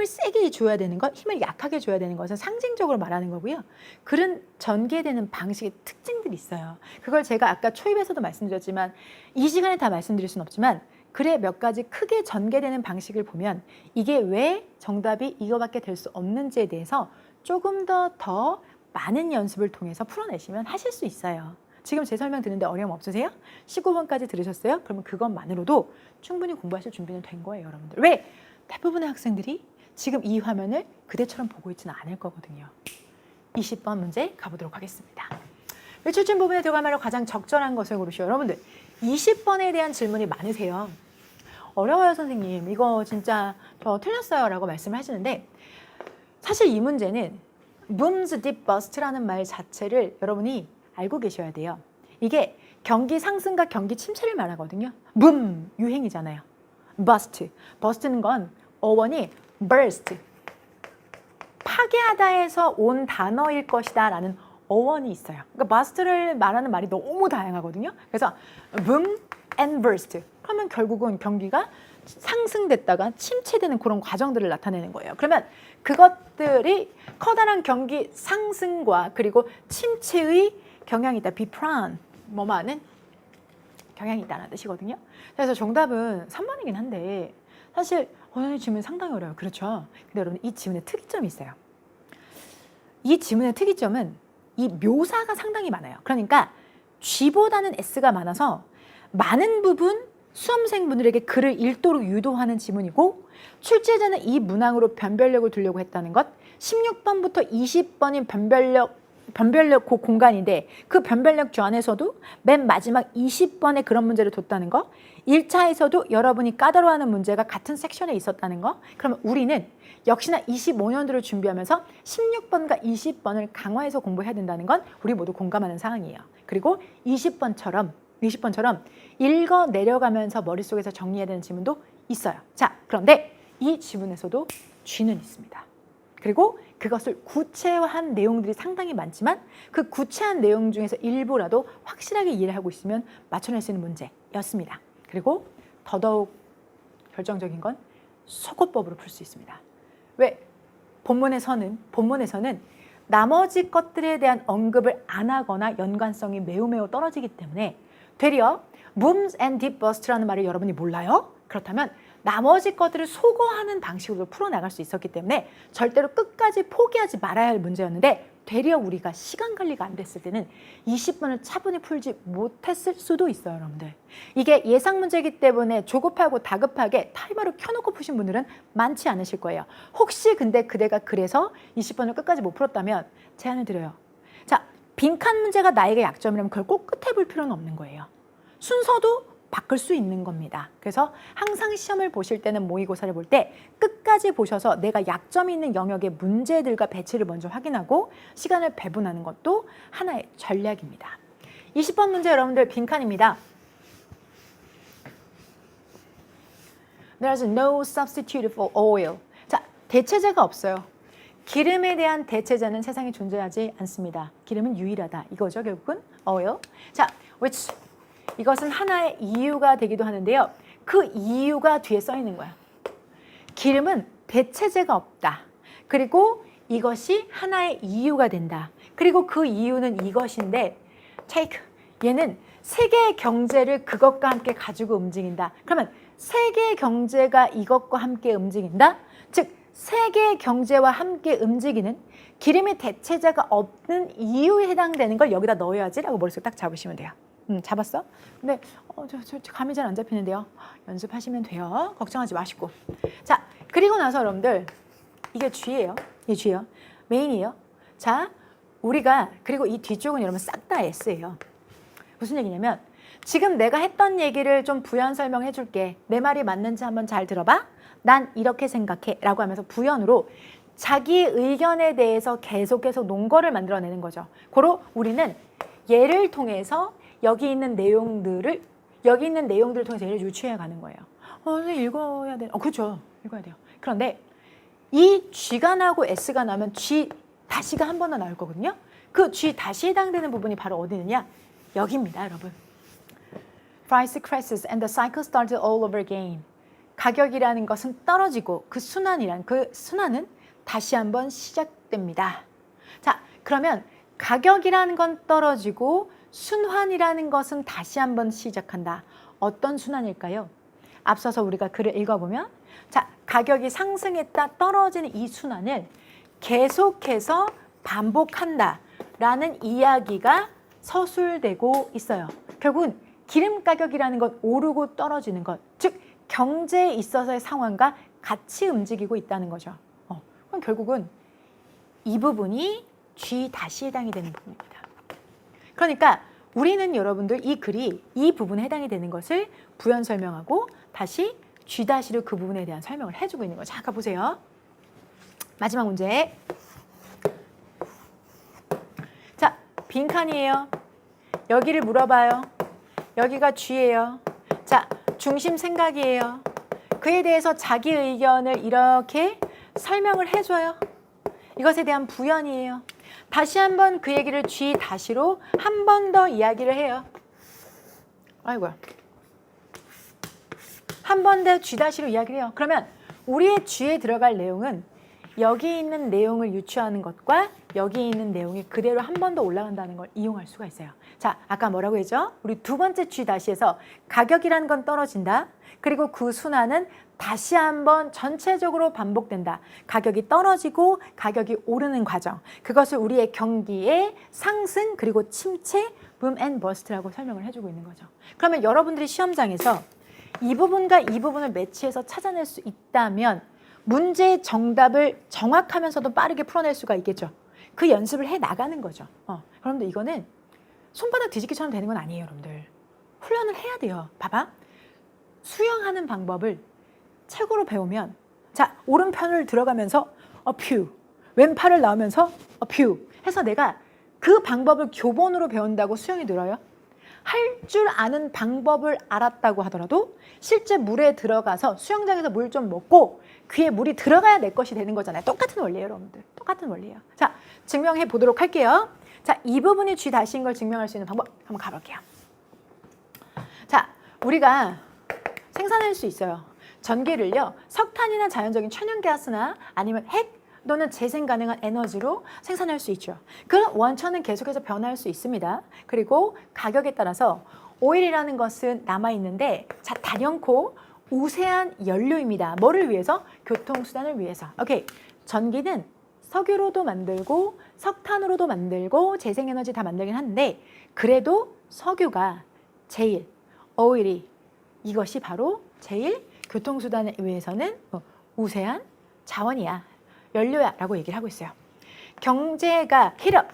세게 줘야 되는 것, 힘을 약하게 줘야 되는 것은 상징적으로 말하는 거고요. 글은 전개되는 방식의 특징들이 있어요. 그걸 제가 아까 초입에서도 말씀드렸지만 이 시간에 다 말씀드릴 수는 없지만 글의 몇 가지 크게 전개되는 방식을 보면 이게 왜 정답이 이거밖에 될 수 없는지에 대해서 조금 더 많은 연습을 통해서 풀어내시면 하실 수 있어요. 지금 제 설명 듣는데 어려움 없으세요? 19번까지 들으셨어요? 그러면 그것만으로도 충분히 공부하실 준비는 된 거예요, 여러분들. 왜? 대부분의 학생들이 지금 이 화면을 그대처럼 보고 있지는 않을 거거든요. 20번 문제 가보도록 하겠습니다. 외출진 부분에 들어갈 말로 가장 적절한 것을 고르시오. 여러분들 20번에 대한 질문이 많으세요. 어려워요, 선생님. 이거 진짜 저 틀렸어요 라고 말씀을 하시는데 사실 이 문제는 booms, dip, bust라는 말 자체를 여러분이 알고 계셔야 돼요. 이게 경기 상승과 경기 침체를 말하거든요. boom, 유행이잖아요. burst는 건 어원이 burst, 파괴하다에서 온 단어일 것이다 라는 어원이 있어요. 그러니까 burst를 말하는 말이 너무 다양하거든요. 그래서 boom and burst. 그러면 결국은 경기가 상승됐다가 침체되는 그런 과정들을 나타내는 거예요. 그러면 그것들이 커다란 경기 상승과 그리고 침체의 경향이 있다. 비프란 뭐만은 경향이 있다는 뜻이거든요. 그래서 정답은 3번이긴 한데 사실 오늘 질문 상당히 어려워요. 그렇죠? 근데 여러분 이 지문의 특이점이 있어요. 이 지문의 특이점은 이 묘사가 상당히 많아요. 그러니까 G보다는 S가 많아서 많은 부분 수험생분들에게 글을 읽도록 유도하는 지문이고 출제자는 이 문항으로 변별력을 두려고 했다는 것 16번부터 20번인 변별력 그 공간인데 그 변별력 주 안에서도 맨 마지막 20번에 그런 문제를 뒀다는 거 1차에서도 여러분이 까다로워하는 문제가 같은 섹션에 있었다는 거 그러면 우리는 역시나 25년도를 준비하면서 16번과 20번을 강화해서 공부해야 된다는 건 우리 모두 공감하는 사항이에요. 그리고 20번처럼 읽어 내려가면서 머릿속에서 정리해야 되는 지문도 있어요. 자, 그런데 이 지문에서도 G는 있습니다. 그리고 그것을 구체화한 내용들이 상당히 많지만 그 구체한 내용 중에서 일부라도 확실하게 이해를 하고 있으면 맞춰낼 수 있는 문제였습니다. 그리고 더더욱 결정적인 건 소거법으로 풀 수 있습니다. 왜? 본문에서는 나머지 것들에 대한 언급을 안 하거나 연관성이 매우 떨어지기 때문에 되려 booms and deep burst라는 말을 여러분이 몰라요? 그렇다면 나머지 것들을 소거하는 방식으로 풀어나갈 수 있었기 때문에 절대로 끝까지 포기하지 말아야 할 문제였는데 되려 우리가 시간 관리가 안 됐을 때는 20번을 차분히 풀지 못했을 수도 있어요, 여러분들. 이게 예상 문제이기 때문에 조급하고 다급하게 타이머를 켜놓고 푸신 분들은 많지 않으실 거예요. 혹시 근데 그대가 그래서 20번을 끝까지 못 풀었다면 제안을 드려요. 자, 빈칸 문제가 나에게 약점이라면 그걸 꼭 끝에 볼 필요는 없는 거예요. 순서도 바꿀 수 있는 겁니다. 그래서 항상 시험을 보실 때는 모의고사를 볼 때 끝까지 보셔서 내가 약점이 있는 영역의 문제들과 배치를 먼저 확인하고 시간을 배분하는 것도 하나의 전략입니다. 20번 문제 여러분들 빈칸입니다. There's no substitute for oil. 자, 대체제가 없어요. 기름에 대한 대체제는 세상에 존재하지 않습니다. 기름은 유일하다. 이거죠, 결국은. oil. 자, which 이것은 하나의 이유가 되기도 하는데요. 그 이유가 뒤에 써 있는 거야. 기름은 대체제가 없다. 그리고 이것이 하나의 이유가 된다. 그리고 그 이유는 이것인데 take, 얘는 세계의 경제를 그것과 함께 가지고 움직인다. 그러면 세계의 경제가 이것과 함께 움직인다? 즉 세계의 경제와 함께 움직이는 기름의 대체제가 없는 이유에 해당되는 걸 여기다 넣어야지라고 머릿속에 딱 잡으시면 돼요. 잡았어? 근데 저 감이 잘 안 잡히는데요. 연습하시면 돼요. 걱정하지 마시고. 자, 그리고 나서 여러분들 이게 G예요. 이게 G예요. 메인이에요. 자, 우리가 그리고 이 뒤쪽은 여러분 싹 다 S예요. 무슨 얘기냐면 지금 내가 했던 얘기를 좀 부연 설명해 줄게. 내 말이 맞는지 한번 잘 들어봐. 난 이렇게 생각해 라고 하면서 부연으로 자기 의견에 대해서 계속 논거를 만들어내는 거죠. 고로 우리는 얘를 통해서 여기 있는 내용들을 통해서 얘를 유추해 가는 거예요. 읽어야 돼. 그렇죠. 읽어야 돼요. 그런데 이 G가 나오고 S가 나오면 G 다시가 한 번 더 나올 거거든요. 그 G 다시 해당되는 부분이 바로 어디 있느냐? 여기입니다, 여러분. Price crashes and the cycle starts all over again. 가격이라는 것은 떨어지고 그 순환은 다시 한번 시작됩니다. 자, 그러면 가격이라는 건 떨어지고 순환이라는 것은 다시 한번 시작한다. 어떤 순환일까요? 앞서서 우리가 글을 읽어보면 자, 가격이 상승했다 떨어지는 이 순환을 계속해서 반복한다 라는 이야기가 서술되고 있어요. 결국은 기름 가격이라는 것 오르고 떨어지는 것, 즉 경제에 있어서의 상황과 같이 움직이고 있다는 거죠. 그럼 결국은 이 부분이 G 다시 해당이 되는 부분입니다. 그러니까 우리는 여러분들 이 글이 이 부분에 해당이 되는 것을 부연 설명하고 다시 G 다시로 그 부분에 대한 설명을 해주고 있는 거죠. 잠깐 보세요. 마지막 문제. 자, 빈칸이에요. 여기를 물어봐요. 여기가 G예요. 자, 중심 생각이에요. 그에 대해서 자기 의견을 이렇게 설명을 해줘요. 이것에 대한 부연이에요. 다시 한번 그 얘기를 G 다시로 한 번 더 이야기를 해요. 아이고야. 한 번 더 G 다시로 이야기를 해요. 그러면 우리의 G에 들어갈 내용은 여기 있는 내용을 유추하는 것과 여기 있는 내용이 그대로 한 번 더 올라간다는 걸 이용할 수가 있어요. 자, 아까 뭐라고 했죠? 우리 두 번째 G 다시에서 가격이라는 건 떨어진다. 그리고 그 순환은 다시 한번 전체적으로 반복된다. 가격이 떨어지고 가격이 오르는 과정. 그것을 우리의 경기의 상승 그리고 침체, 붐 앤 버스트라고 설명을 해주고 있는 거죠. 그러면 여러분들이 시험장에서 이 부분과 이 부분을 매치해서 찾아낼 수 있다면 문제의 정답을 정확하면서도 빠르게 풀어낼 수가 있겠죠. 그 연습을 해 나가는 거죠. 여러분들 이거는 손바닥 뒤집기처럼 되는 건 아니에요, 여러분들. 훈련을 해야 돼요. 봐봐. 수영하는 방법을 책으로 배우면 자, 오른편을 들어가면서 퓨, 왼팔을 나오면서 퓨 해서 내가 그 방법을 교본으로 배운다고 수영이 늘어요? 할 줄 아는 방법을 알았다고 하더라도 실제 물에 들어가서 수영장에서 물 좀 먹고 귀에 물이 들어가야 내 것이 되는 거잖아요. 똑같은 원리예요, 여러분들. 똑같은 원리예요. 자, 증명해 보도록 할게요. 자, 이 부분이 G 다시인 걸 증명할 수 있는 방법 한번 가볼게요. 자, 우리가 생산할 수 있어요. 전기를요, 석탄이나 자연적인 천연가스나 아니면 핵 또는 재생 가능한 에너지로 생산할 수 있죠. 그 원천은 계속해서 변할 수 있습니다. 그리고 가격에 따라서 오일이라는 것은 남아있는데 자, 단연코 우세한 연료입니다. 뭐를 위해서? 교통수단을 위해서. 오케이. 전기는 석유로도 만들고 석탄으로도 만들고 재생에너지 다 만들긴 하는데 그래도 석유가 제일, 오일이 이것이 바로 제일 교통수단에 의해서는 우세한 자원이야. 연료야 라고 얘기를 하고 있어요. 경제가 히럽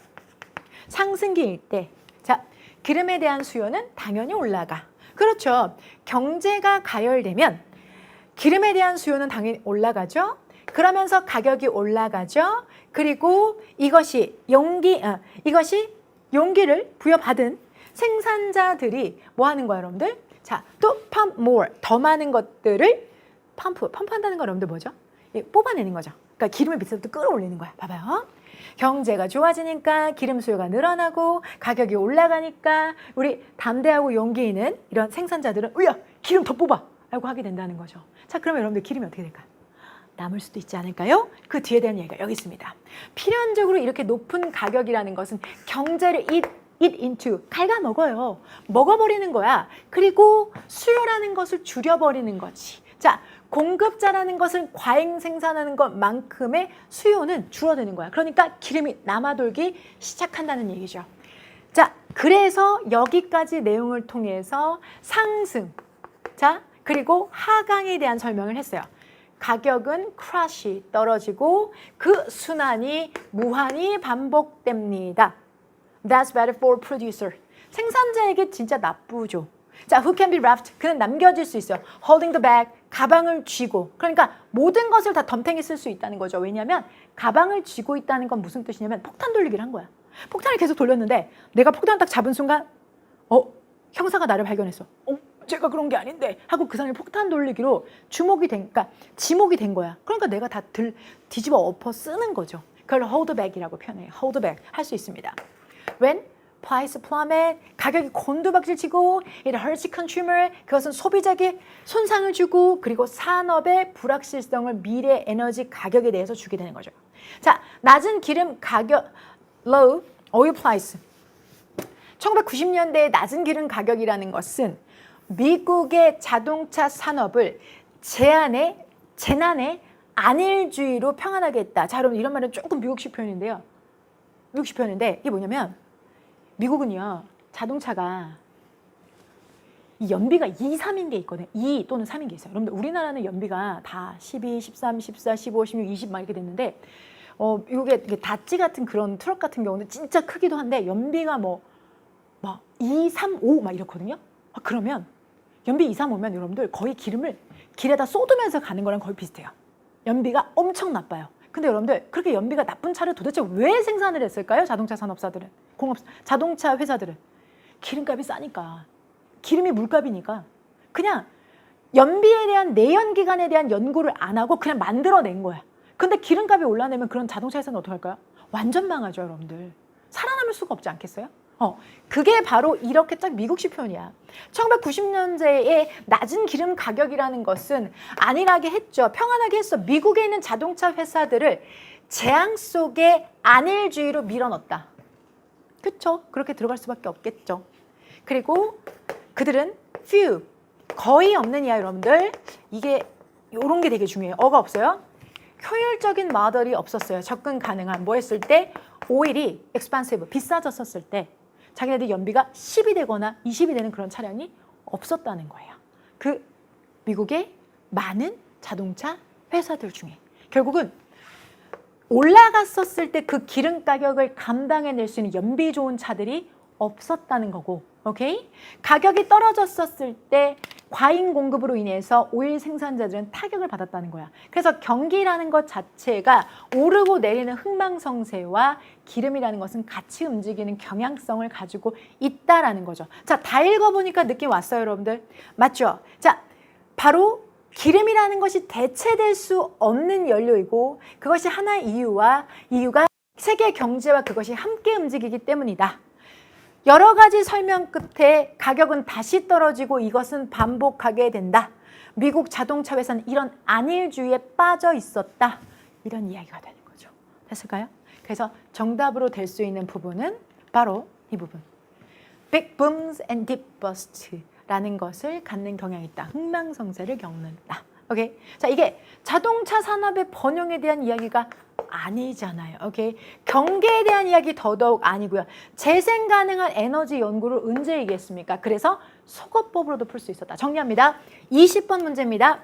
상승기일 때 자, 기름에 대한 수요는 당연히 올라가. 그렇죠. 경제가 가열되면 기름에 대한 수요는 당연히 올라가죠. 그러면서 가격이 올라가죠. 그리고 이것이 용기를 부여받은 생산자들이 뭐 하는 거예요, 여러분들? 자, 또 pump more, 더 많은 것들을 펌프한다는 거 여러분들 뭐죠? 뽑아내는 거죠. 그러니까 기름을 밑에서부터 끌어올리는 거야. 봐봐요. 경제가 좋아지니까 기름 수요가 늘어나고 가격이 올라가니까 우리 담대하고 용기 있는 이런 생산자들은 으야 기름 더 뽑아 라고 하게 된다는 거죠. 자, 그러면 여러분들 기름이 어떻게 될까요? 남을 수도 있지 않을까요? 그 뒤에 대한 얘기가 여기 있습니다. 필연적으로 이렇게 높은 가격이라는 것은 경제를 eat into 갉아먹어요. 먹어버리는 거야. 그리고 수요라는 것을 줄여버리는 거지. 자, 공급자라는 것은 과잉 생산하는 것만큼의 수요는 줄어드는 거야. 그러니까 기름이 남아돌기 시작한다는 얘기죠. 자, 그래서 여기까지 내용을 통해서 상승, 자, 그리고 하강에 대한 설명을 했어요. 가격은 크래시 떨어지고 그 순환이 무한히 반복됩니다. That's bad for producer. 생산자에게 진짜 나쁘죠. 자, who can be left? 그는 남겨질 수 있어요. Holding the bag, 가방을 쥐고. 그러니까 모든 것을 다 덤탱이 쓸 수 있다는 거죠. 왜냐하면 가방을 쥐고 있다는 건 무슨 뜻이냐면 폭탄 돌리기를 한 거야. 폭탄을 계속 돌렸는데 내가 폭탄을 딱 잡은 순간 형사가 나를 발견했어. 제가 그런 게 아닌데 하고 그 사람이 폭탄 돌리기로 그러니까 지목이 된 거야. 그러니까 내가 다 뒤집어 엎어 쓰는 거죠. 그걸 hold back이라고 표현해요. hold back 할 수 있습니다. When price plummet, 가격이 곤두박질 치고 it hurts consumer, 그것은 소비자에게 손상을 주고 그리고 산업의 불확실성을 미래 에너지 가격에 대해서 주게 되는 거죠. 자, 낮은 기름 가격, low oil price. 1990년대의 낮은 기름 가격이라는 것은 미국의 자동차 산업을 재난의 안일주의로 평안하게 했다. 자, 여러분 이런 말은 조금 미국식 표현인데요. 미국식 표현인데 이게 뭐냐면 미국은요, 자동차가 이 연비가 2, 3인 게 있거든요. 2 또는 3인 게 있어요. 여러분들 우리나라는 연비가 다 12, 13, 14, 15, 16, 20 막 이렇게 됐는데 미국의 다찌 같은 그런 트럭 같은 경우는 진짜 크기도 한데 연비가 막 2, 3, 5 막 이렇거든요. 그러면 연비 2, 3, 5면 여러분들 거의 기름을 길에다 쏟으면서 가는 거랑 거의 비슷해요. 연비가 엄청 나빠요. 근데 여러분들 그렇게 연비가 나쁜 차를 도대체 왜 생산을 했을까요? 자동차 산업사들은, 자동차 회사들은 기름값이 싸니까, 기름이 물값이니까 그냥 연비에 대한 내연기관에 대한 연구를 안 하고 그냥 만들어낸 거야. 근데 기름값이 올라내면 그런 자동차 회사는 어떡할까요? 완전 망하죠, 여러분들. 살아남을 수가 없지 않겠어요? 그게 바로 이렇게 딱 미국식 표현이야. 1990년대에 낮은 기름 가격이라는 것은 안일하게 했죠. 평안하게 했어. 미국에 있는 자동차 회사들을 재앙 속에 안일주의로 밀어넣었다. 그렇죠? 그렇게 들어갈 수밖에 없겠죠. 그리고 그들은 few, 거의 없는 이야, 여러분들. 이게 이런 게 되게 중요해요. 어가 없어요. 효율적인 모델이 없었어요. 접근 가능한 뭐 했을 때 오일이 expensive, 비싸졌었을 때 자기네들 연비가 10이 되거나 20이 되는 그런 차량이 없었다는 거예요. 그 미국의 많은 자동차 회사들 중에 결국은 올라갔었을 때 그 기름 가격을 감당해낼 수 있는 연비 좋은 차들이 없었다는 거고, 오케이? 가격이 떨어졌었을 때 과잉 공급으로 인해서 오일 생산자들은 타격을 받았다는 거야. 그래서 경기라는 것 자체가 오르고 내리는 흥망성쇠와 기름이라는 것은 같이 움직이는 경향성을 가지고 있다라는 거죠. 자, 다 읽어보니까 느낌 왔어요, 여러분들? 맞죠? 자, 바로 기름이라는 것이 대체될 수 없는 연료이고 그것이 하나의 이유가 세계 경제와 그것이 함께 움직이기 때문이다. 여러 가지 설명 끝에 가격은 다시 떨어지고 이것은 반복하게 된다. 미국 자동차 회사는 이런 안일주의에 빠져 있었다. 이런 이야기가 되는 거죠. 됐을까요? 그래서 정답으로 될 수 있는 부분은 바로 이 부분. Big booms and deep bust라는 것을 갖는 경향이 있다. 흥망성쇠를 겪는다. 오케이? 자, 이게 자동차 산업의 번영에 대한 이야기가 아니잖아요. 오케이? 경계에 대한 이야기 더더욱 아니고요. 재생 가능한 에너지 연구를 언제 얘기했습니까? 그래서 속어법으로도 풀 수 있었다. 정리합니다. 20번 문제입니다.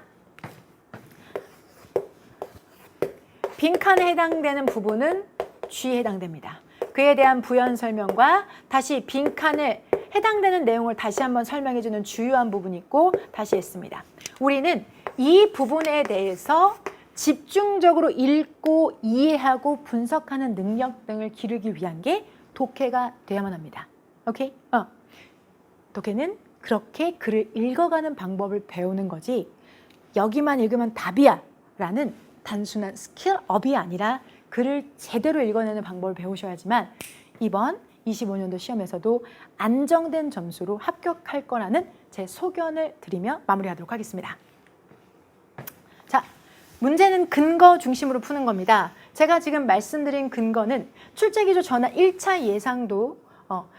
빈칸에 해당되는 부분은 G에 해당됩니다. 그에 대한 부연 설명과 다시 빈칸에 해당되는 내용을 다시 한번 설명해주는 주요한 부분이 있고 다시 했습니다. 우리는 이 부분에 대해서 집중적으로 읽고 이해하고 분석하는 능력 등을 기르기 위한 게 독해가 돼야만 합니다. 오케이? 독해는 그렇게 글을 읽어가는 방법을 배우는 거지 여기만 읽으면 답이야 라는 단순한 스킬업이 아니라 글을 제대로 읽어내는 방법을 배우셔야지만 이번 25년도 시험에서도 안정된 점수로 합격할 거라는 제 소견을 드리며 마무리하도록 하겠습니다. 자, 문제는 근거 중심으로 푸는 겁니다. 제가 지금 말씀드린 근거는 출제기조 전환 1차 예상도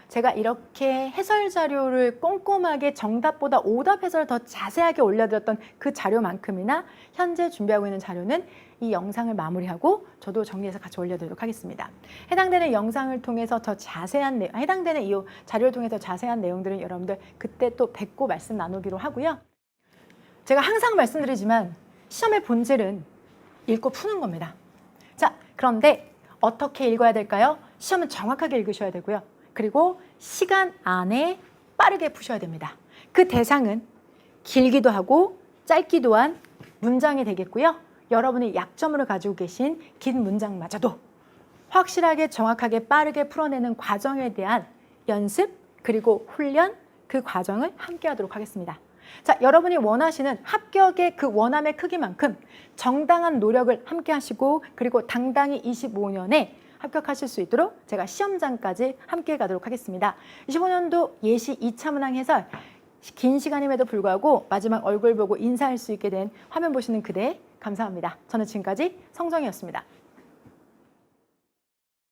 제가 이렇게 해설 자료를 꼼꼼하게 정답보다 오답 해설을 더 자세하게 올려드렸던 그 자료만큼이나 현재 준비하고 있는 자료는 이 영상을 마무리하고 저도 정리해서 같이 올려드리도록 하겠습니다. 해당되는 영상을 통해서 더 자세한 해당되는 이 자료를 통해서 자세한 내용들은 여러분들 그때 또 뵙고 말씀 나누기로 하고요. 제가 항상 말씀드리지만 시험의 본질은 읽고 푸는 겁니다. 자, 그런데 어떻게 읽어야 될까요? 시험은 정확하게 읽으셔야 되고요. 그리고 시간 안에 빠르게 푸셔야 됩니다. 그 대상은 길기도 하고 짧기도 한 문장이 되겠고요. 여러분이 약점으로 가지고 계신 긴 문장마저도 확실하게 정확하게 빠르게 풀어내는 과정에 대한 연습 그리고 훈련 그 과정을 함께 하도록 하겠습니다. 자, 여러분이 원하시는 합격의 그 원함의 크기만큼 정당한 노력을 함께 하시고 그리고 당당히 25년에 합격하실 수 있도록 제가 시험장까지 함께 가도록 하겠습니다. 25년도 예시 2차 문항 해설 긴 시간임에도 불구하고 마지막 얼굴 보고 인사할 수 있게 된 화면 보시는 그대 감사합니다. 저는 지금까지 성정이었습니다.